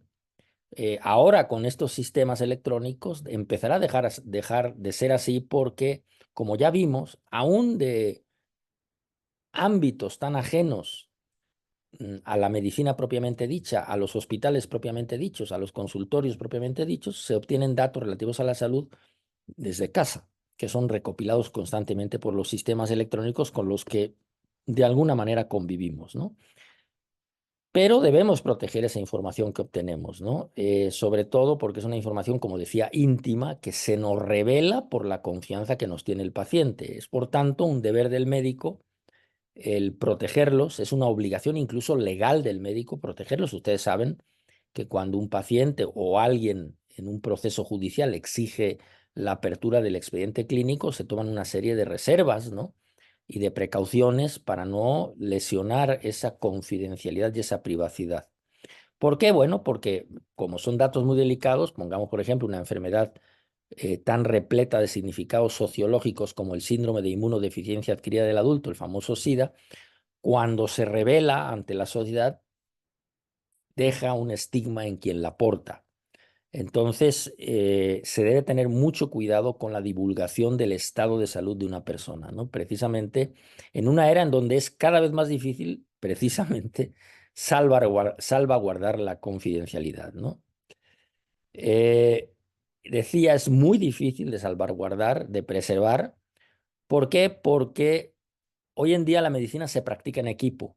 Ahora con estos sistemas electrónicos empezará a dejar de ser así porque como ya vimos, aún de ámbitos tan ajenos a la medicina propiamente dicha, a los hospitales propiamente dichos, a los consultorios propiamente dichos, se obtienen datos relativos a la salud desde casa, que son recopilados constantemente por los sistemas electrónicos con los que de alguna manera convivimos, ¿no? Pero debemos proteger esa información que obtenemos, ¿no? Sobre todo porque es una información, como decía, íntima, que se nos revela por la confianza que nos tiene el paciente. Es, por tanto, un deber del médico el protegerlos, es una obligación incluso legal del médico protegerlos. Ustedes saben que cuando un paciente o alguien en un proceso judicial exige la apertura del expediente clínico, se toman una serie de reservas, ¿no? Y de precauciones para no lesionar esa confidencialidad y esa privacidad. ¿Por qué? Bueno, porque como son datos muy delicados, pongamos por ejemplo una enfermedad tan repleta de significados sociológicos como el síndrome de inmunodeficiencia adquirida del adulto, el famoso SIDA, cuando se revela ante la sociedad, deja un estigma en quien la porta. Entonces, se debe tener mucho cuidado con la divulgación del estado de salud de una persona, ¿no? Precisamente en una era en donde es cada vez más difícil, precisamente, salvaguardar la confidencialidad, ¿no? Decía, es muy difícil de salvaguardar, de preservar. ¿Por qué? Porque hoy en día la medicina se practica en equipo.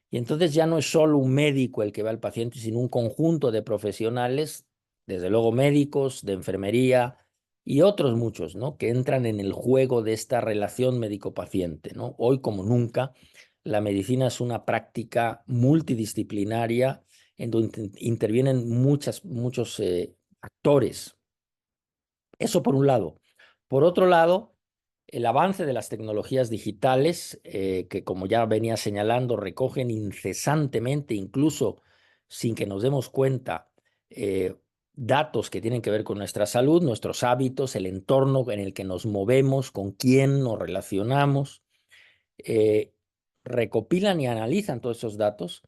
Y entonces ya no es solo un médico el que va al paciente, sino un conjunto de profesionales, desde luego médicos, de enfermería y otros muchos, ¿no? Que entran en el juego de esta relación médico-paciente, ¿no? Hoy como nunca, la medicina es una práctica multidisciplinaria en donde intervienen muchos actores. Eso por un lado. Por otro lado, el avance de las tecnologías digitales, que como ya venía señalando, recogen incesantemente, incluso sin que nos demos cuenta, datos que tienen que ver con nuestra salud, nuestros hábitos, el entorno en el que nos movemos, con quién nos relacionamos, eh, recopilan y analizan todos esos datos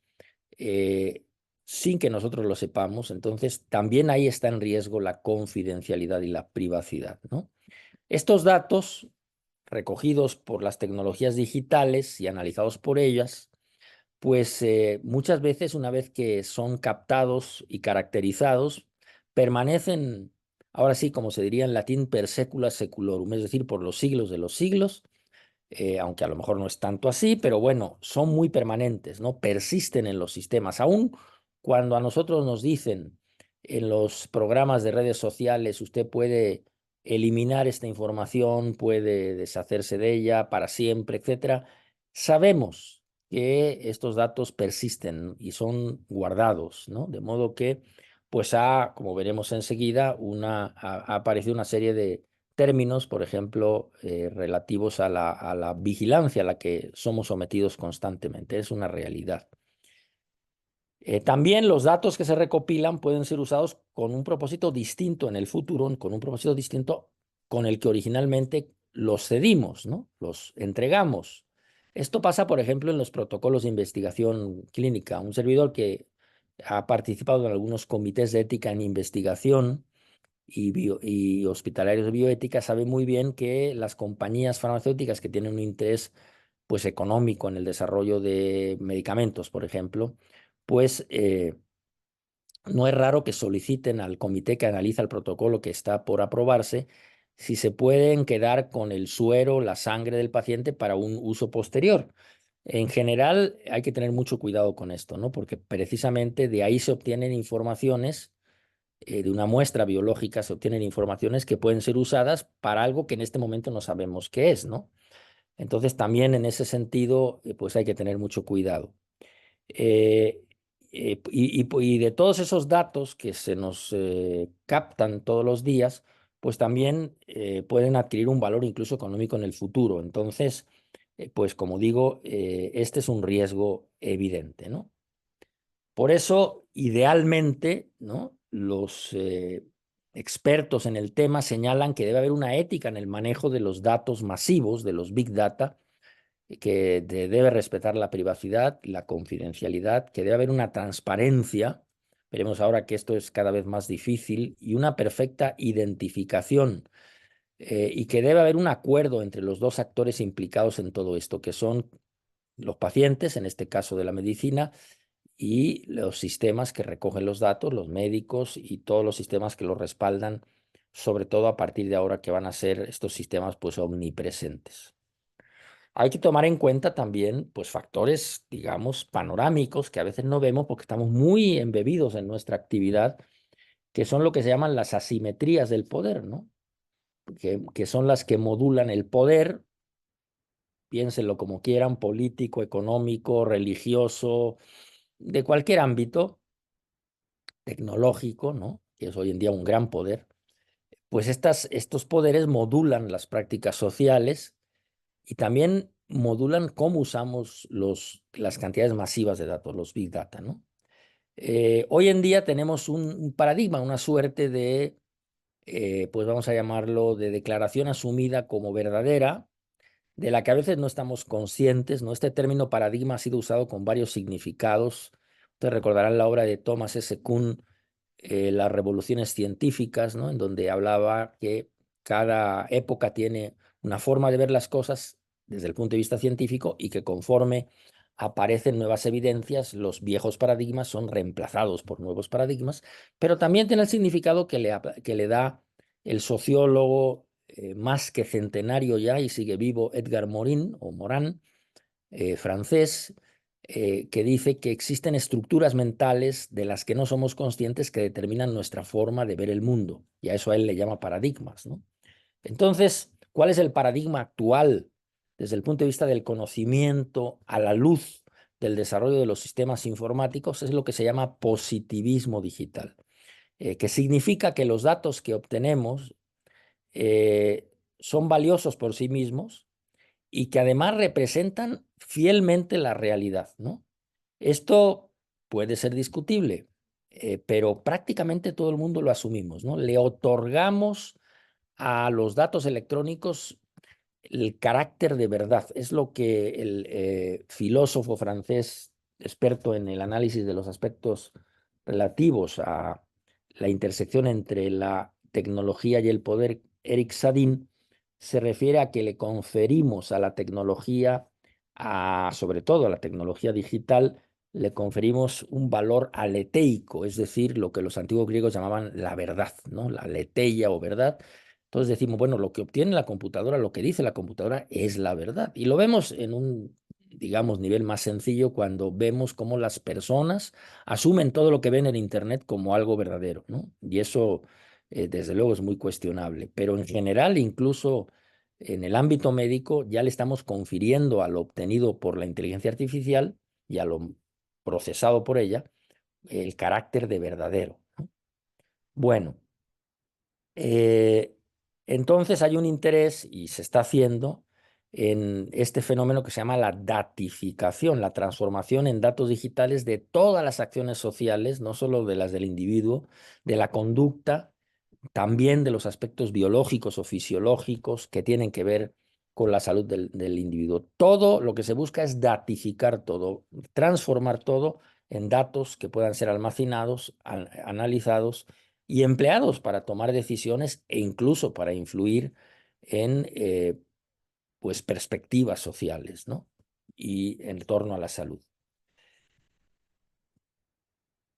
eh, sin que nosotros lo sepamos. Entonces, también ahí está en riesgo la confidencialidad y la privacidad, ¿no? Estos datos recogidos por las tecnologías digitales y analizados por ellas, pues muchas veces una vez que son captados y caracterizados, permanecen, ahora sí, como se diría en latín, per secula seculorum, es decir, por los siglos de los siglos, aunque a lo mejor no es tanto así, pero bueno, son muy permanentes, ¿no? Persisten en los sistemas. Aún cuando a nosotros nos dicen en los programas de redes sociales, usted puede eliminar esta información, puede deshacerse de ella para siempre, etcétera, sabemos que estos datos persisten y son guardados, ¿no? De modo que, pues como veremos enseguida, ha aparecido una serie de términos, por ejemplo, relativos a la vigilancia a la que somos sometidos constantemente. Es una realidad. También los datos que se recopilan pueden ser usados con un propósito distinto en el futuro, con un propósito distinto con el que originalmente los cedimos, ¿no? Los entregamos. Esto pasa, por ejemplo, en los protocolos de investigación clínica. Un servidor que ha participado en algunos comités de ética en investigación y hospitalarios de bioética sabe muy bien que las compañías farmacéuticas que tienen un interés pues, económico en el desarrollo de medicamentos, por ejemplo, pues no es raro que soliciten al comité que analiza el protocolo que está por aprobarse si se pueden quedar con el suero, la sangre del paciente para un uso posterior. En general hay que tener mucho cuidado con esto, ¿no? Porque precisamente de ahí se obtienen informaciones de una muestra biológica se obtienen informaciones que pueden ser usadas para algo que en este momento no sabemos qué es, ¿no? Entonces también en ese sentido, pues hay que tener mucho cuidado. Eh, y de todos esos datos que se nos captan todos los días, pues también pueden adquirir un valor incluso económico en el futuro. Entonces, pues como digo, este es un riesgo evidente, ¿no? Por eso, idealmente, ¿no? Los expertos en el tema señalan que debe haber una ética en el manejo de los datos masivos, de los big data, que debe respetar la privacidad, la confidencialidad, que debe haber una transparencia. Veremos ahora que esto es cada vez más difícil y una perfecta identificación y que debe haber un acuerdo entre los dos actores implicados en todo esto, que son los pacientes, en este caso de la medicina, y los sistemas que recogen los datos, los médicos y todos los sistemas que los respaldan, sobre todo a partir de ahora que van a ser estos sistemas pues omnipresentes. Hay que tomar en cuenta también pues factores, digamos, panorámicos que a veces no vemos porque estamos muy embebidos en nuestra actividad, que son lo que se llaman las asimetrías del poder, ¿no? Que son las que modulan el poder, piénsenlo como quieran, político, económico, religioso, de cualquier ámbito, tecnológico, ¿no? Que es hoy en día un gran poder. Pues estos poderes modulan las prácticas sociales y también modulan cómo usamos las cantidades masivas de datos, los big data, ¿no? Hoy en día tenemos un paradigma, una suerte de, pues vamos a llamarlo, de declaración asumida como verdadera, de la que a veces no estamos conscientes, ¿no? Este término paradigma ha sido usado con varios significados. Ustedes recordarán la obra de Thomas S. Kuhn, Las revoluciones científicas, ¿no? En donde hablaba que cada época tiene una forma de ver las cosas desde el punto de vista científico y que conforme aparecen nuevas evidencias, los viejos paradigmas son reemplazados por nuevos paradigmas, pero también tiene el significado que le da el sociólogo más que centenario ya y sigue vivo Edgar Morin o Morin, francés, que dice que existen estructuras mentales de las que no somos conscientes que determinan nuestra forma de ver el mundo. Y a eso él le llama paradigmas, ¿no? Entonces, ¿cuál es el paradigma actual desde el punto de vista del conocimiento a la luz del desarrollo de los sistemas informáticos? Es lo que se llama positivismo digital, que significa que los datos que obtenemos son valiosos por sí mismos y que además representan fielmente la realidad, ¿no? Esto puede ser discutible, pero prácticamente todo el mundo lo asumimos, ¿no? Le otorgamos a los datos electrónicos el carácter de verdad. Es lo que el filósofo francés experto en el análisis de los aspectos relativos a la intersección entre la tecnología y el poder, Eric Sadin, se refiere a que le conferimos a la tecnología, sobre todo a la tecnología digital, le conferimos un valor aleteico, es decir, lo que los antiguos griegos llamaban la verdad, ¿no? La aletheia o verdad. Entonces decimos, bueno, lo que obtiene la computadora, lo que dice la computadora es la verdad. Y lo vemos en un, digamos, nivel más sencillo cuando vemos cómo las personas asumen todo lo que ven en Internet como algo verdadero, ¿no? Y eso, desde luego, es muy cuestionable. Pero en general, incluso en el ámbito médico, ya le estamos confiriendo a lo obtenido por la inteligencia artificial y a lo procesado por ella el carácter de verdadero, ¿no? Bueno. Entonces hay un interés, y se está haciendo, en este fenómeno que se llama la datificación, la transformación en datos digitales de todas las acciones sociales, no solo de las del individuo, de la conducta, también de los aspectos biológicos o fisiológicos que tienen que ver con la salud del individuo. Todo lo que se busca es datificar todo, transformar todo en datos que puedan ser almacenados, analizados y empleados para tomar decisiones e incluso para influir en pues perspectivas sociales, ¿no? Y en torno a la salud.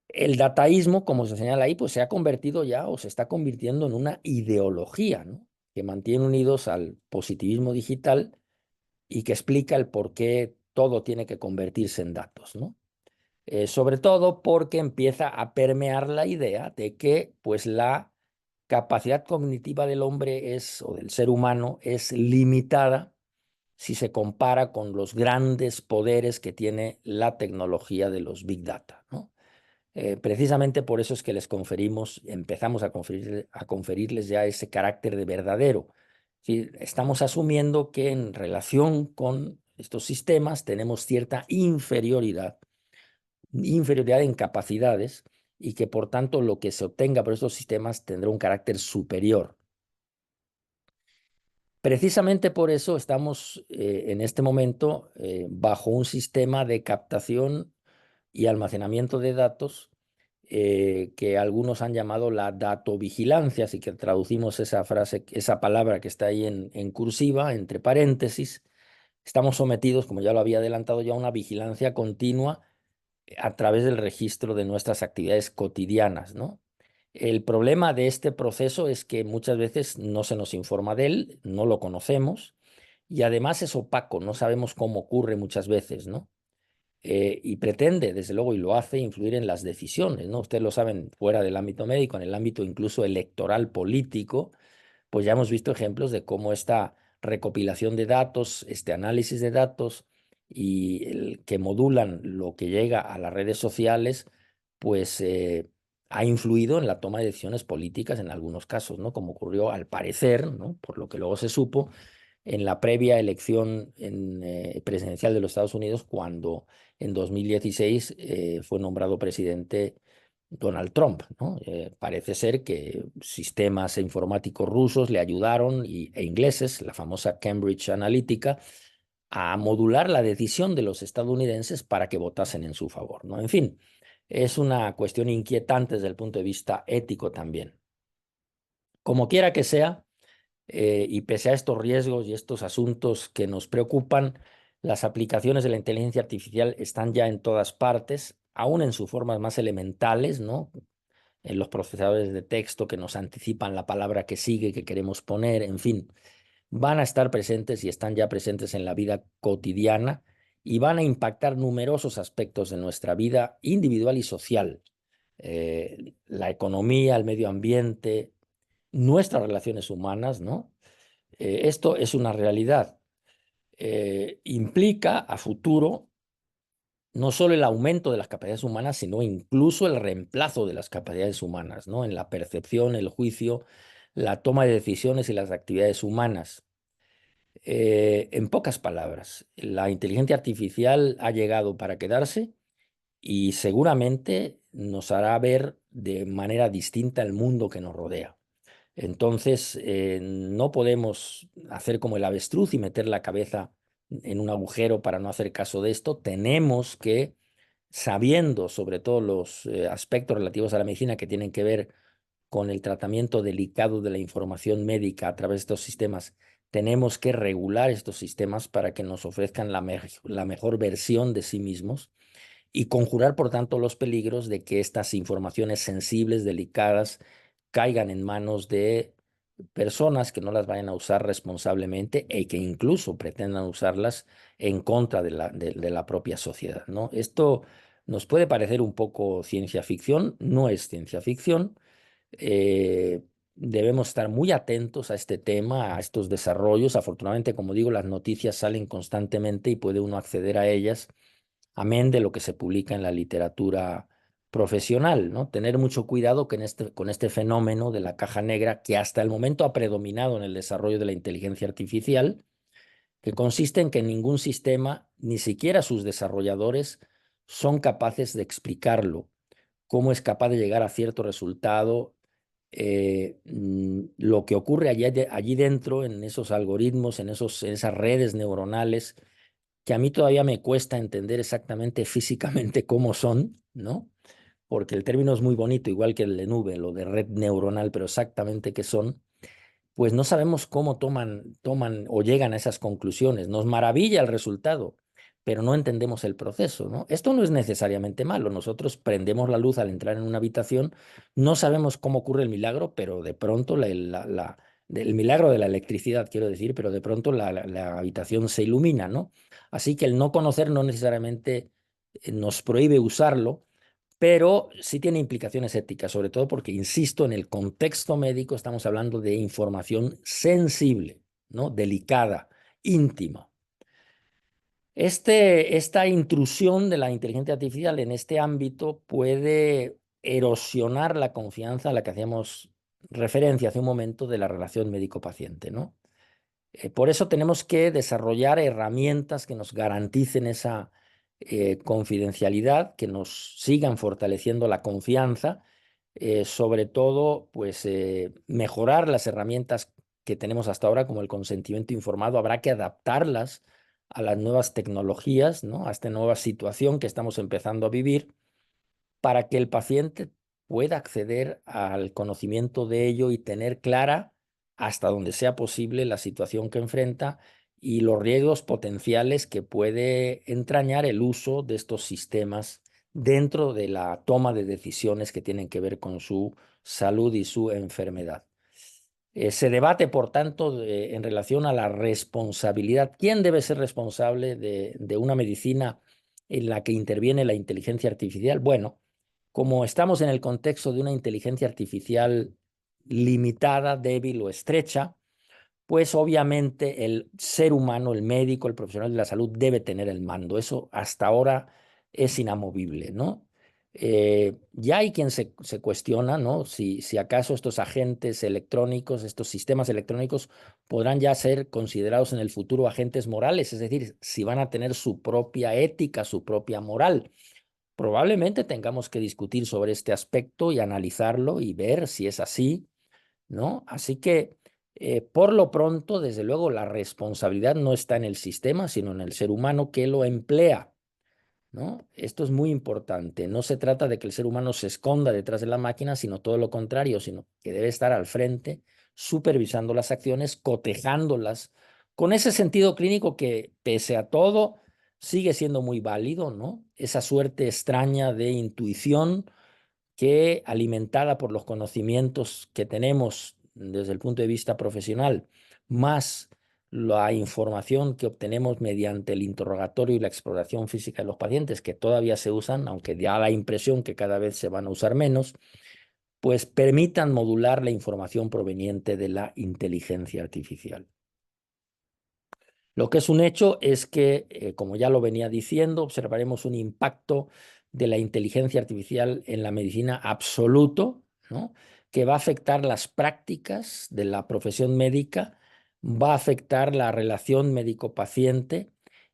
El dataísmo, como se señala ahí, pues se ha convertido ya o se está convirtiendo en una ideología, ¿no? Que mantiene unidos al positivismo digital y que explica el por qué todo tiene que convertirse en datos, ¿no? Sobre todo porque empieza a permear la idea de que pues la capacidad cognitiva del hombre o del ser humano es limitada si se compara con los grandes poderes que tiene la tecnología de los big data, ¿no? Precisamente por eso es que empezamos a conferirles ya ese carácter de verdadero. Es decir, estamos asumiendo que en relación con estos sistemas tenemos cierta inferioridad en capacidades y que por tanto lo que se obtenga por estos sistemas tendrá un carácter superior. Precisamente por eso estamos en este momento bajo un sistema de captación y almacenamiento de datos que algunos han llamado la datovigilancia, así que traducimos esa frase, esa palabra que está ahí en cursiva, entre paréntesis. Estamos sometidos, como ya lo había adelantado, ya a una vigilancia continua a través del registro de nuestras actividades cotidianas, ¿no? El problema de este proceso es que muchas veces no se nos informa de él, no lo conocemos y además es opaco, no sabemos cómo ocurre muchas veces, ¿no? Y pretende, desde luego, y lo hace, influir en las decisiones, ¿no? Ustedes lo saben, fuera del ámbito médico, en el ámbito incluso electoral político, pues ya hemos visto ejemplos de cómo esta recopilación de datos, este análisis de datos y el que modulan lo que llega a las redes sociales, pues ha influido en la toma de decisiones políticas en algunos casos, ¿no? Como ocurrió al parecer, ¿no? Por lo que luego se supo, en la previa elección presidencial de los Estados Unidos, cuando en 2016 fue nombrado presidente Donald Trump, ¿no? Parece ser que sistemas informáticos rusos le ayudaron, e ingleses, la famosa Cambridge Analytica, a modular la decisión de los estadounidenses para que votasen en su favor, ¿no? En fin, es una cuestión inquietante desde el punto de vista ético también. Como quiera que sea, y pese a estos riesgos y estos asuntos que nos preocupan, las aplicaciones de la inteligencia artificial están ya en todas partes, aún en sus formas más elementales, ¿no? En los procesadores de texto que nos anticipan la palabra que sigue, que queremos poner, en fin, van a estar presentes y están ya presentes en la vida cotidiana y van a impactar numerosos aspectos de nuestra vida individual y social. La economía, el medio ambiente, nuestras relaciones humanas, ¿no? Esto es una realidad. Implica a futuro no solo el aumento de las capacidades humanas, sino incluso el reemplazo de las capacidades humanas, ¿no? En la percepción, el juicio, la toma de decisiones y las actividades humanas. En pocas palabras, la inteligencia artificial ha llegado para quedarse y seguramente nos hará ver de manera distinta el mundo que nos rodea. Entonces, no podemos hacer como el avestruz y meter la cabeza en un agujero para no hacer caso de esto. Tenemos que, sabiendo sobre todo los aspectos relativos a la medicina que tienen que ver con el tratamiento delicado de la información médica a través de estos sistemas, tenemos que regular estos sistemas para que nos ofrezcan la mejor versión de sí mismos y conjurar, por tanto, los peligros de que estas informaciones sensibles, delicadas, caigan en manos de personas que no las vayan a usar responsablemente y que incluso pretendan usarlas en contra de la propia sociedad, ¿no? Esto nos puede parecer un poco ciencia ficción, no es ciencia ficción. Debemos estar muy atentos a este tema, a estos desarrollos. Afortunadamente, como digo, las noticias salen constantemente y puede uno acceder a ellas, amén de lo que se publica en la literatura profesional, ¿no? Tener mucho cuidado con este fenómeno de la caja negra que hasta el momento ha predominado en el desarrollo de la inteligencia artificial, que consiste en que ningún sistema, ni siquiera sus desarrolladores, son capaces de explicarlo, cómo es capaz de llegar a cierto resultado, lo que ocurre allí dentro, en esos algoritmos, en esas redes neuronales, que a mí todavía me cuesta entender exactamente físicamente cómo son, ¿no? Porque el término es muy bonito, igual que el de nube, lo de red neuronal, pero exactamente qué son, pues no sabemos cómo toman o llegan a esas conclusiones. Nos maravilla el resultado, pero no entendemos el proceso, ¿no? Esto no es necesariamente malo. Nosotros prendemos la luz al entrar en una habitación, no sabemos cómo ocurre el milagro, pero de pronto el milagro de la electricidad, quiero decir, pero de pronto la habitación se ilumina, ¿no? Así que el no conocer no necesariamente nos prohíbe usarlo, pero sí tiene implicaciones éticas, sobre todo porque, insisto, en el contexto médico estamos hablando de información sensible, ¿no? Delicada, íntima. Esta intrusión de la inteligencia artificial en este ámbito puede erosionar la confianza a la que hacíamos referencia hace un momento de la relación médico-paciente, ¿no? Por eso tenemos que desarrollar herramientas que nos garanticen esa confidencialidad, que nos sigan fortaleciendo la confianza, sobre todo, pues mejorar las herramientas que tenemos hasta ahora, como el consentimiento informado. Habrá que adaptarlas a las nuevas tecnologías, ¿no? A esta nueva situación que estamos empezando a vivir, para que el paciente pueda acceder al conocimiento de ello y tener clara, hasta donde sea posible, la situación que enfrenta y los riesgos potenciales que puede entrañar el uso de estos sistemas dentro de la toma de decisiones que tienen que ver con su salud y su enfermedad. Se debate, por tanto, en relación a la responsabilidad. ¿Quién debe ser responsable de una medicina en la que interviene la inteligencia artificial? Bueno, como estamos en el contexto de una inteligencia artificial limitada, débil o estrecha, pues obviamente el ser humano, el médico, el profesional de la salud debe tener el mando. Eso hasta ahora es inamovible, ¿no? Ya hay quien se cuestiona, ¿no? Si acaso estos agentes electrónicos, estos sistemas electrónicos podrán ya ser considerados en el futuro agentes morales, es decir, si van a tener su propia ética, su propia moral. Probablemente tengamos que discutir sobre este aspecto y analizarlo y ver si es así, ¿no? Así que, por lo pronto, desde luego, la responsabilidad no está en el sistema, sino en el ser humano que lo emplea, ¿no? Esto es muy importante. No se trata de que el ser humano se esconda detrás de la máquina, sino todo lo contrario, sino que debe estar al frente, supervisando las acciones, cotejándolas, con ese sentido clínico que, pese a todo, sigue siendo muy válido, ¿no? Esa suerte extraña de intuición que, alimentada por los conocimientos que tenemos desde el punto de vista profesional, más la información que obtenemos mediante el interrogatorio y la exploración física de los pacientes, que todavía se usan, aunque da la impresión que cada vez se van a usar menos, pues permitan modular la información proveniente de la inteligencia artificial. Lo que es un hecho es que, como ya lo venía diciendo, observaremos un impacto de la inteligencia artificial en la medicina absoluto, ¿no? Que va a afectar las prácticas de la profesión médica, va a afectar la relación médico-paciente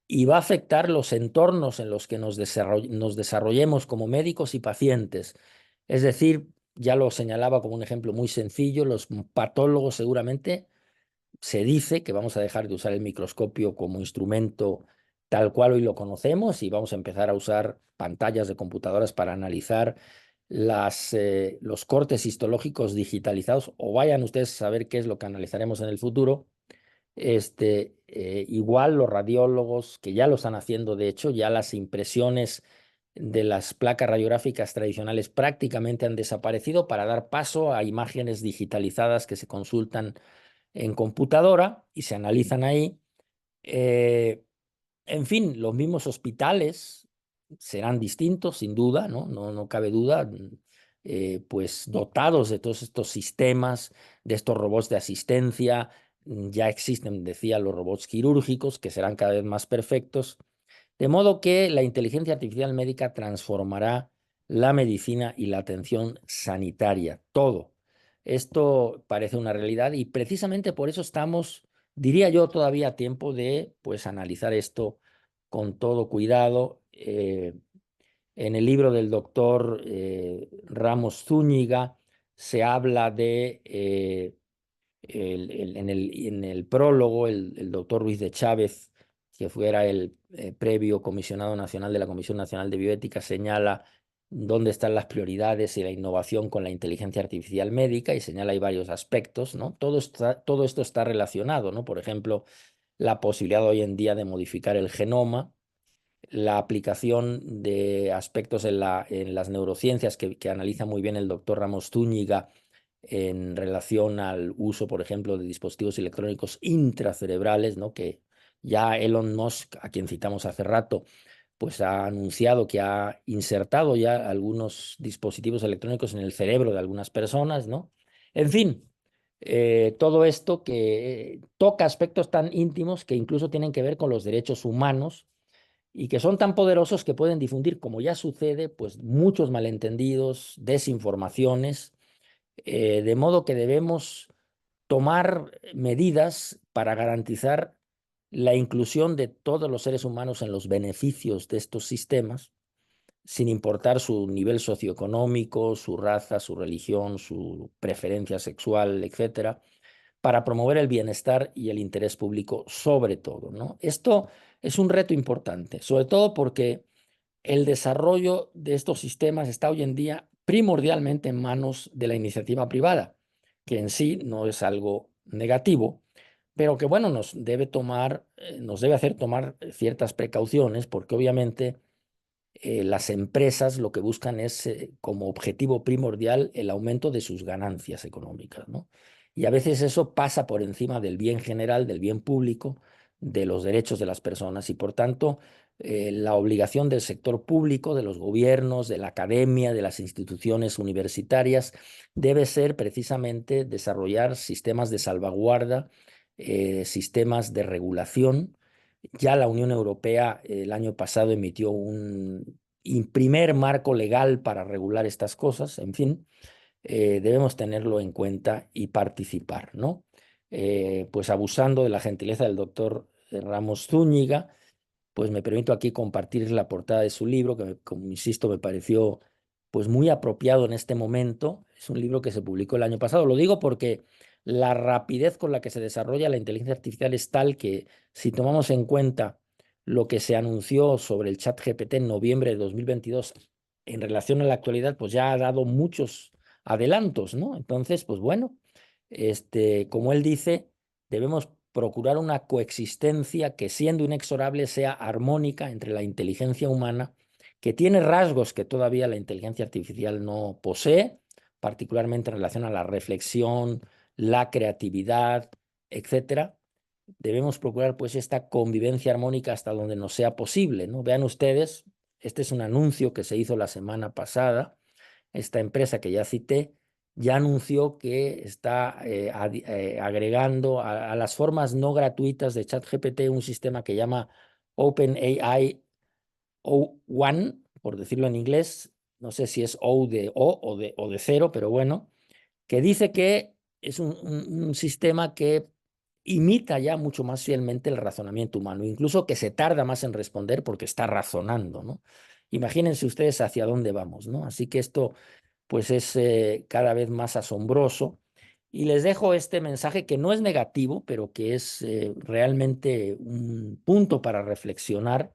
y va a afectar los entornos en los que nos desarrollemos como médicos y pacientes. Es decir, ya lo señalaba como un ejemplo muy sencillo, los patólogos seguramente se dice que vamos a dejar de usar el microscopio como instrumento tal cual hoy lo conocemos y vamos a empezar a usar pantallas de computadoras para analizar los cortes histológicos digitalizados, o vayan ustedes a saber qué es lo que analizaremos en el futuro. Igual los radiólogos, que ya lo están haciendo, de hecho, ya las impresiones de las placas radiográficas tradicionales prácticamente han desaparecido para dar paso a imágenes digitalizadas que se consultan en computadora y se analizan ahí. En fin, los mismos hospitales serán distintos, sin duda, no cabe duda, pues dotados de todos estos sistemas, de estos robots de asistencia. Ya existen, decía, los robots quirúrgicos, que serán cada vez más perfectos. De modo que la inteligencia artificial médica transformará la medicina y la atención sanitaria, todo. Esto parece una realidad y precisamente por eso estamos, diría yo, todavía a tiempo de pues analizar esto con todo cuidado. En el libro del doctor Ramos Zúñiga se habla de en el prólogo, el doctor Ruiz de Chávez, que fuera el previo comisionado nacional de la Comisión Nacional de Bioética, señala dónde están las prioridades y la innovación con la inteligencia artificial médica y señala ahí varios aspectos, ¿no? Todo esto está relacionado, ¿no? Por ejemplo, la posibilidad hoy en día de modificar el genoma, la aplicación de aspectos en las neurociencias que analiza muy bien el doctor Ramos Zúñiga en relación al uso, por ejemplo, de dispositivos electrónicos intracerebrales, ¿no? Que ya Elon Musk, a quien citamos hace rato, pues ha anunciado que ha insertado ya algunos dispositivos electrónicos en el cerebro de algunas personas, ¿no? En fin, todo esto que toca aspectos tan íntimos que incluso tienen que ver con los derechos humanos y que son tan poderosos que pueden difundir, como ya sucede, pues muchos malentendidos, desinformaciones, de modo que debemos tomar medidas para garantizar la inclusión de todos los seres humanos en los beneficios de estos sistemas, sin importar su nivel socioeconómico, su raza, su religión, su preferencia sexual, etcétera, para promover el bienestar y el interés público sobre todo, ¿no? Esto es un reto importante, sobre todo porque el desarrollo de estos sistemas está hoy en día primordialmente en manos de la iniciativa privada, que en sí no es algo negativo, pero que, bueno, nos debe hacer tomar ciertas precauciones, porque obviamente las empresas lo que buscan es como objetivo primordial el aumento de sus ganancias económicas, ¿no? Y a veces eso pasa por encima del bien general, del bien público, de los derechos de las personas y por tanto la obligación del sector público, de los gobiernos, de la academia, de las instituciones universitarias, debe ser precisamente desarrollar sistemas de salvaguarda, sistemas de regulación. Ya la Unión Europea el año pasado emitió un primer marco legal para regular estas cosas. En fin, debemos tenerlo en cuenta y participar, ¿no? Pues abusando de la gentileza del doctor Ramos Zúñiga, pues me permito aquí compartir la portada de su libro, que como insisto, me pareció pues muy apropiado en este momento. Es un libro que se publicó el año pasado. Lo digo porque la rapidez con la que se desarrolla la inteligencia artificial es tal que si tomamos en cuenta lo que se anunció sobre el ChatGPT en noviembre de 2022 en relación a la actualidad, pues ya ha dado muchos adelantos, ¿no? Entonces, pues bueno, como él dice, debemos procurar una coexistencia que, siendo inexorable, sea armónica entre la inteligencia humana, que tiene rasgos que todavía la inteligencia artificial no posee, particularmente en relación a la reflexión, la creatividad, etcétera. Debemos procurar pues esta convivencia armónica hasta donde nos sea posible, ¿no? Vean ustedes, este es un anuncio que se hizo la semana pasada. Esta empresa que ya cité ya anunció que está agregando a las formas no gratuitas de ChatGPT un sistema que llama OpenAI O1, por decirlo en inglés. No sé si es O de O o de cero, pero bueno, que dice que es un sistema que imita ya mucho más fielmente el razonamiento humano, incluso que se tarda más en responder porque está razonando, ¿no? Imagínense ustedes hacia dónde vamos, ¿no? Así que esto pues es cada vez más asombroso. Y les dejo este mensaje que no es negativo, pero que es realmente un punto para reflexionar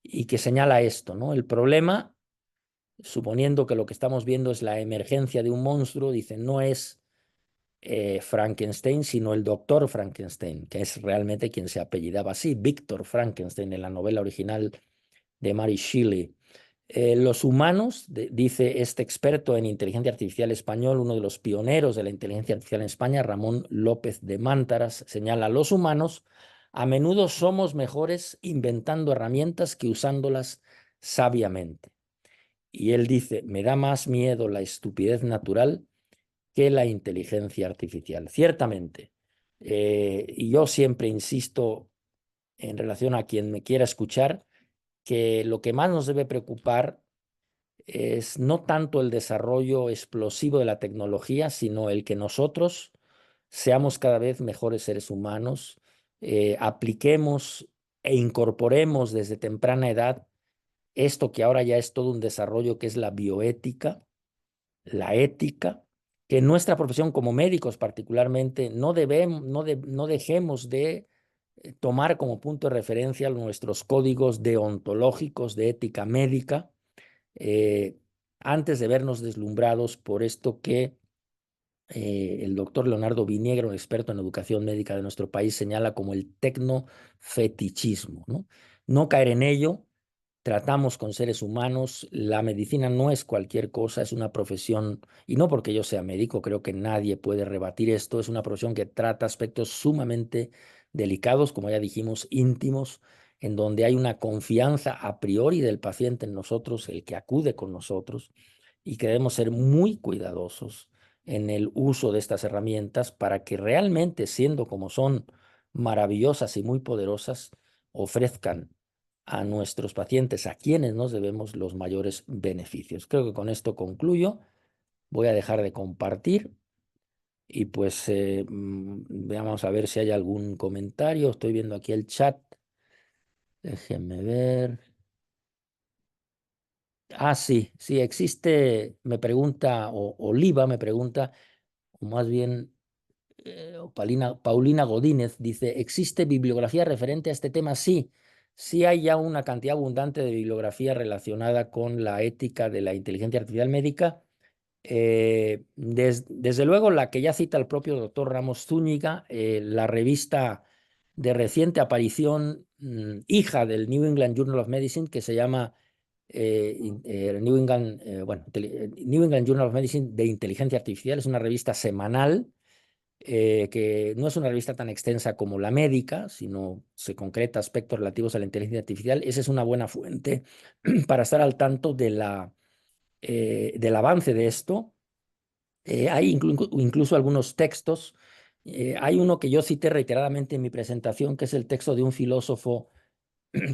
y que señala esto, ¿no? El problema, suponiendo que lo que estamos viendo es la emergencia de un monstruo, dicen, no es Frankenstein, sino el doctor Frankenstein, que es realmente quien se apellidaba así, Víctor Frankenstein, en la novela original de Mary Shelley. Los humanos, dice este experto en inteligencia artificial español, uno de los pioneros de la inteligencia artificial en España, Ramón López de Mántaras, señala, los humanos a menudo somos mejores inventando herramientas que usándolas sabiamente. Y él dice, me da más miedo la estupidez natural que la inteligencia artificial. Ciertamente, y yo siempre insisto en relación a quien me quiera escuchar, que lo que más nos debe preocupar es no tanto el desarrollo explosivo de la tecnología, sino el que nosotros seamos cada vez mejores seres humanos, apliquemos e incorporemos desde temprana edad esto que ahora ya es todo un desarrollo, que es la bioética, la ética, que en nuestra profesión como médicos particularmente no dejemos de tomar como punto de referencia nuestros códigos deontológicos de ética médica, antes de vernos deslumbrados por esto que el doctor Leonardo Viniegro, un experto en educación médica de nuestro país, señala como el tecnofetichismo, ¿no? No caer en ello. Tratamos con seres humanos, la medicina no es cualquier cosa, es una profesión, y no porque yo sea médico, creo que nadie puede rebatir esto, es una profesión que trata aspectos sumamente delicados, como ya dijimos, íntimos, en donde hay una confianza a priori del paciente en nosotros, el que acude con nosotros, y que debemos ser muy cuidadosos en el uso de estas herramientas para que realmente, siendo como son maravillosas y muy poderosas, ofrezcan a nuestros pacientes, a quienes nos debemos los mayores beneficios. Creo que con esto concluyo. Voy a dejar de compartir y pues vamos a ver si hay algún comentario. Estoy viendo aquí el chat. Déjenme ver. Ah, sí, sí, existe, me pregunta, o Oliva me pregunta, o más bien Paulina Godínez dice, ¿existe bibliografía referente a este tema? Sí, sí hay ya una cantidad abundante de bibliografía relacionada con la ética de la inteligencia artificial médica. Desde luego, la que ya cita el propio doctor Ramos Zúñiga, la revista de reciente aparición, hija del New England Journal of Medicine, que se llama New England Journal of Medicine de Inteligencia Artificial, es una revista semanal que no es una revista tan extensa como la médica, sino se concreta aspectos relativos a la inteligencia artificial. Esa es una buena fuente para estar al tanto del avance de esto. Hay incluso algunos textos. Hay uno que yo cité reiteradamente en mi presentación, que es el texto de un filósofo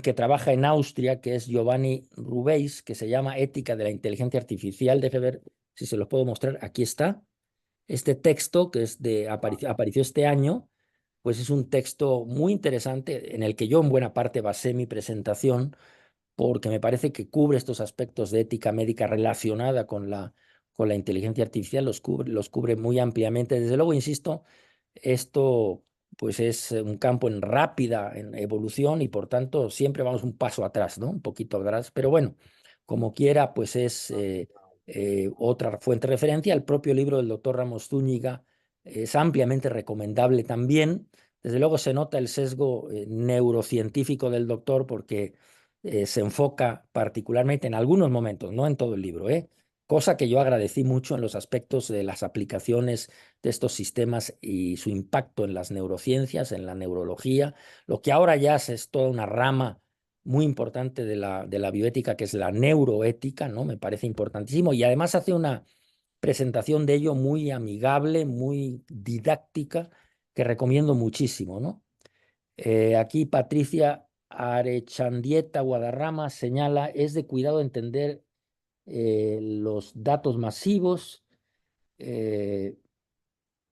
que trabaja en Austria, que es Giovanni Rubeis, que se llama Ética de la Inteligencia Artificial. Deje ver si se los puedo mostrar. Aquí está. Este texto, que apareció este año, pues es un texto muy interesante en el que yo en buena parte basé mi presentación, porque me parece que cubre estos aspectos de ética médica relacionada con la inteligencia artificial, los cubre muy ampliamente. Desde luego, insisto, esto pues es un campo en rápida evolución y por tanto siempre vamos un paso atrás, ¿no? Un poquito atrás, pero bueno, como quiera, pues es otra fuente de referencia. El propio libro del doctor Ramos Zúñiga es ampliamente recomendable también. Desde luego se nota el sesgo neurocientífico del doctor porque se enfoca particularmente en algunos momentos, no en todo el libro, cosa que yo agradecí mucho en los aspectos de las aplicaciones de estos sistemas y su impacto en las neurociencias, en la neurología, lo que ahora ya es toda una rama muy importante de la bioética, que es la neuroética, ¿no? Me parece importantísimo y además hace una presentación de ello muy amigable, muy didáctica, que recomiendo muchísimo, ¿no? Aquí Patricia Arechandieta Guadarrama señala, es de cuidado entender los datos masivos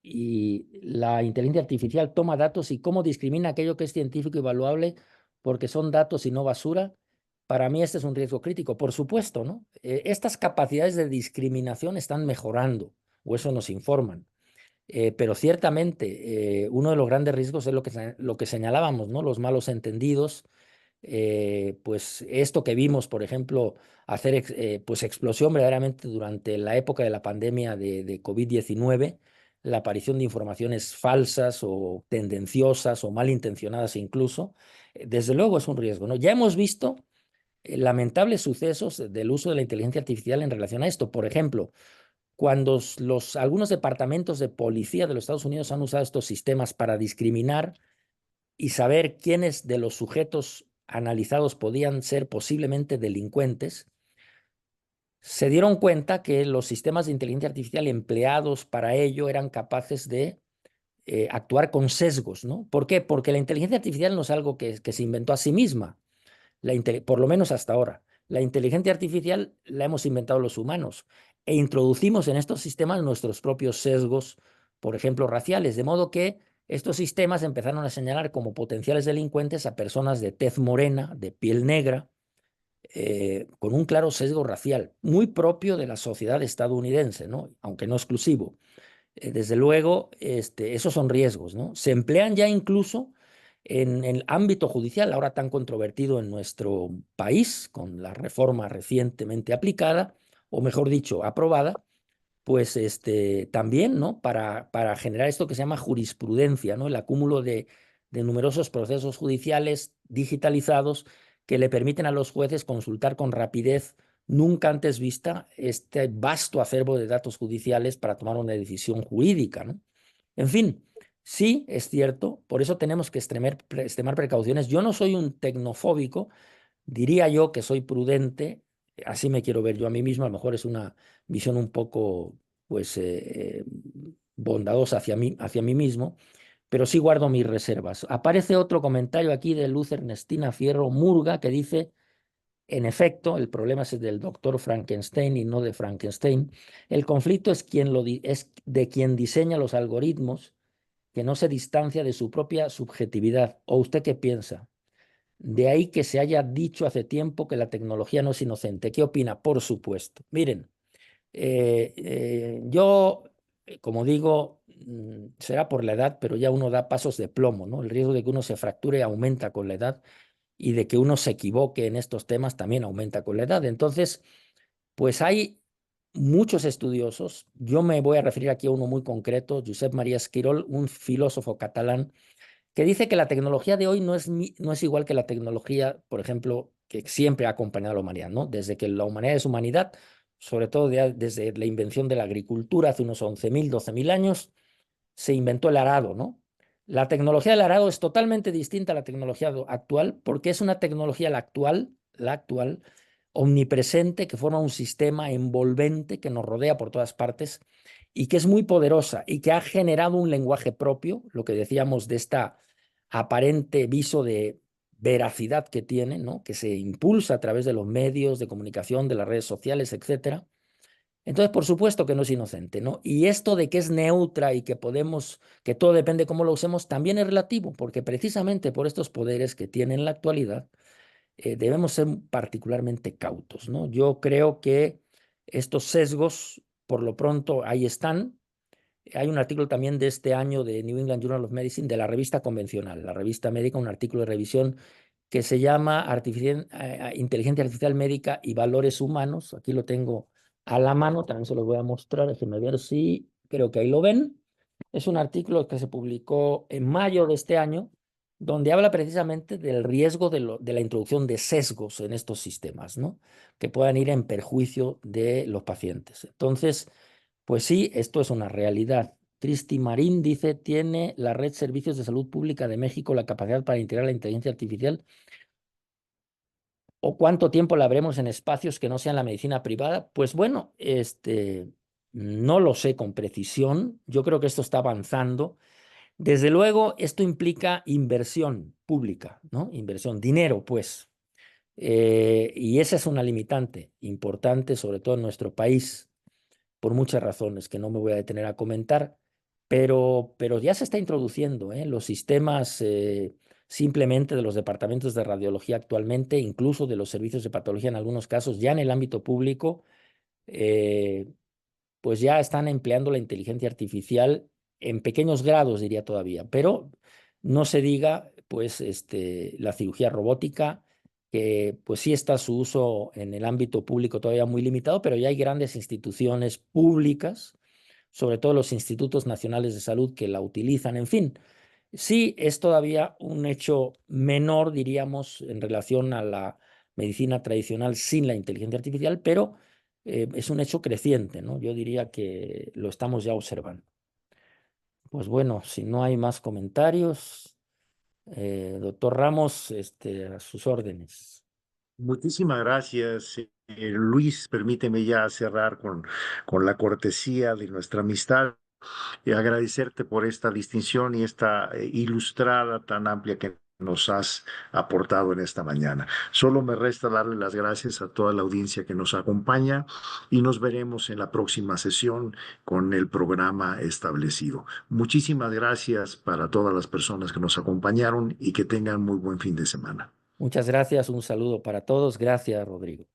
y la inteligencia artificial toma datos y cómo discrimina aquello que es científico y evaluable porque son datos y no basura. Para mí este es un riesgo crítico, por supuesto, ¿no? Estas capacidades de discriminación están mejorando, o eso nos informan. Pero ciertamente uno de los grandes riesgos es lo que señalábamos, ¿no? Los malos entendidos. Pues esto que vimos, por ejemplo, hacer pues explosión verdaderamente durante la época de la pandemia de COVID-19, la aparición de informaciones falsas o tendenciosas o malintencionadas incluso, desde luego es un riesgo, ¿no? Ya hemos visto lamentables sucesos del uso de la inteligencia artificial en relación a esto. Por ejemplo, cuando algunos departamentos de policía de los Estados Unidos han usado estos sistemas para discriminar y saber quiénes de los sujetos analizados podían ser posiblemente delincuentes, se dieron cuenta que los sistemas de inteligencia artificial empleados para ello eran capaces de actuar con sesgos, ¿no? ¿Por qué? Porque la inteligencia artificial no es algo que se inventó a sí misma, por lo menos hasta ahora. La inteligencia artificial la hemos inventado los humanos e introducimos en estos sistemas nuestros propios sesgos, por ejemplo, raciales, de modo que estos sistemas empezaron a señalar como potenciales delincuentes a personas de tez morena, de piel negra, con un claro sesgo racial, muy propio de la sociedad estadounidense, ¿no? Aunque no exclusivo. Desde luego, esos son riesgos, ¿no? Se emplean ya incluso en el ámbito judicial, ahora tan controvertido en nuestro país, con la reforma recientemente aplicada, o mejor dicho, aprobada, pues también, ¿no? Para generar esto que se llama jurisprudencia, ¿no? El acúmulo de numerosos procesos judiciales digitalizados que le permiten a los jueces consultar con rapidez nunca antes vista este vasto acervo de datos judiciales para tomar una decisión jurídica, ¿no? En fin, sí, es cierto, por eso tenemos que extremar precauciones. Yo no soy un tecnofóbico, diría yo que soy prudente, así me quiero ver yo a mí mismo, a lo mejor es una visión un poco, pues, bondadosa hacia mí mismo, pero sí guardo mis reservas. Aparece otro comentario aquí de Luz Ernestina Fierro Murga que dice, en efecto, el problema es el del doctor Frankenstein y no de Frankenstein. El conflicto es es de quien diseña los algoritmos, que no se distancia de su propia subjetividad. ¿O usted qué piensa? De ahí que se haya dicho hace tiempo que la tecnología no es inocente. ¿Qué opina? Por supuesto. Miren, yo, como digo, será por la edad, pero ya uno da pasos de plomo, ¿no? El riesgo de que uno se fracture aumenta con la edad y de que uno se equivoque en estos temas también aumenta con la edad. Entonces, pues hay muchos estudiosos, yo me voy a referir aquí a uno muy concreto, Josep María Esquirol, un filósofo catalán, que dice que la tecnología de hoy no es igual que la tecnología, por ejemplo, que siempre ha acompañado a la humanidad, ¿no? Desde que la humanidad es humanidad, sobre todo desde la invención de la agricultura hace unos 11.000, 12.000 años, se inventó el arado, ¿no? La tecnología del arado es totalmente distinta a la tecnología actual porque es una tecnología la actual, omnipresente, que forma un sistema envolvente que nos rodea por todas partes y que es muy poderosa y que ha generado un lenguaje propio, lo que decíamos de esta aparente viso de veracidad que tiene, ¿no? Que se impulsa a través de los medios de comunicación, de las redes sociales, etcétera. Entonces, por supuesto que no es inocente, ¿no? Y esto de que es neutra y que podemos, que todo depende cómo lo usemos, también es relativo, porque precisamente por estos poderes que tiene en la actualidad, debemos ser particularmente cautos, ¿no? Yo creo que estos sesgos, por lo pronto, ahí están. Hay un artículo también de este año de New England Journal of Medicine, de la revista convencional, la revista médica, un artículo de revisión que se llama Inteligencia Artificial Médica y Valores Humanos. Aquí lo tengo a la mano, también se los voy a mostrar, déjenme ver si creo que ahí lo ven. Es un artículo que se publicó en mayo de este año, donde habla precisamente del riesgo de la introducción de sesgos en estos sistemas, ¿no? Que puedan ir en perjuicio de los pacientes. Entonces, pues sí, esto es una realidad. Cristi Marín dice, ¿tiene la Red Servicios de Salud Pública de México la capacidad para integrar la inteligencia artificial? ¿O cuánto tiempo la veremos en espacios que no sean la medicina privada? Pues bueno, no lo sé con precisión. Yo creo que esto está avanzando. Desde luego, esto implica inversión pública, ¿no? Inversión, dinero, pues. Y esa es una limitante importante, sobre todo en nuestro país, por muchas razones que no me voy a detener a comentar, pero ya se está introduciendo, ¿eh? Los sistemas simplemente de los departamentos de radiología actualmente, incluso de los servicios de patología en algunos casos, ya en el ámbito público, eh, pues ya están empleando la inteligencia artificial en pequeños grados, diría todavía, pero no se diga, pues, la cirugía robótica, que pues sí está su uso en el ámbito público todavía muy limitado, pero ya hay grandes instituciones públicas, sobre todo los institutos nacionales de salud que la utilizan, en fin. Sí, es todavía un hecho menor, diríamos, en relación a la medicina tradicional sin la inteligencia artificial, pero es un hecho creciente, ¿no? Yo diría que lo estamos ya observando. Pues bueno, si no hay más comentarios, doctor Ramos, a sus órdenes. Muchísimas gracias, Luis. Permíteme ya cerrar con la cortesía de nuestra amistad y agradecerte por esta distinción y esta ilustrada tan amplia que nos has aportado en esta mañana. Solo me resta darle las gracias a toda la audiencia que nos acompaña y nos veremos en la próxima sesión con el programa establecido. Muchísimas gracias para todas las personas que nos acompañaron y que tengan muy buen fin de semana. Muchas gracias, un saludo para todos. Gracias, Rodrigo.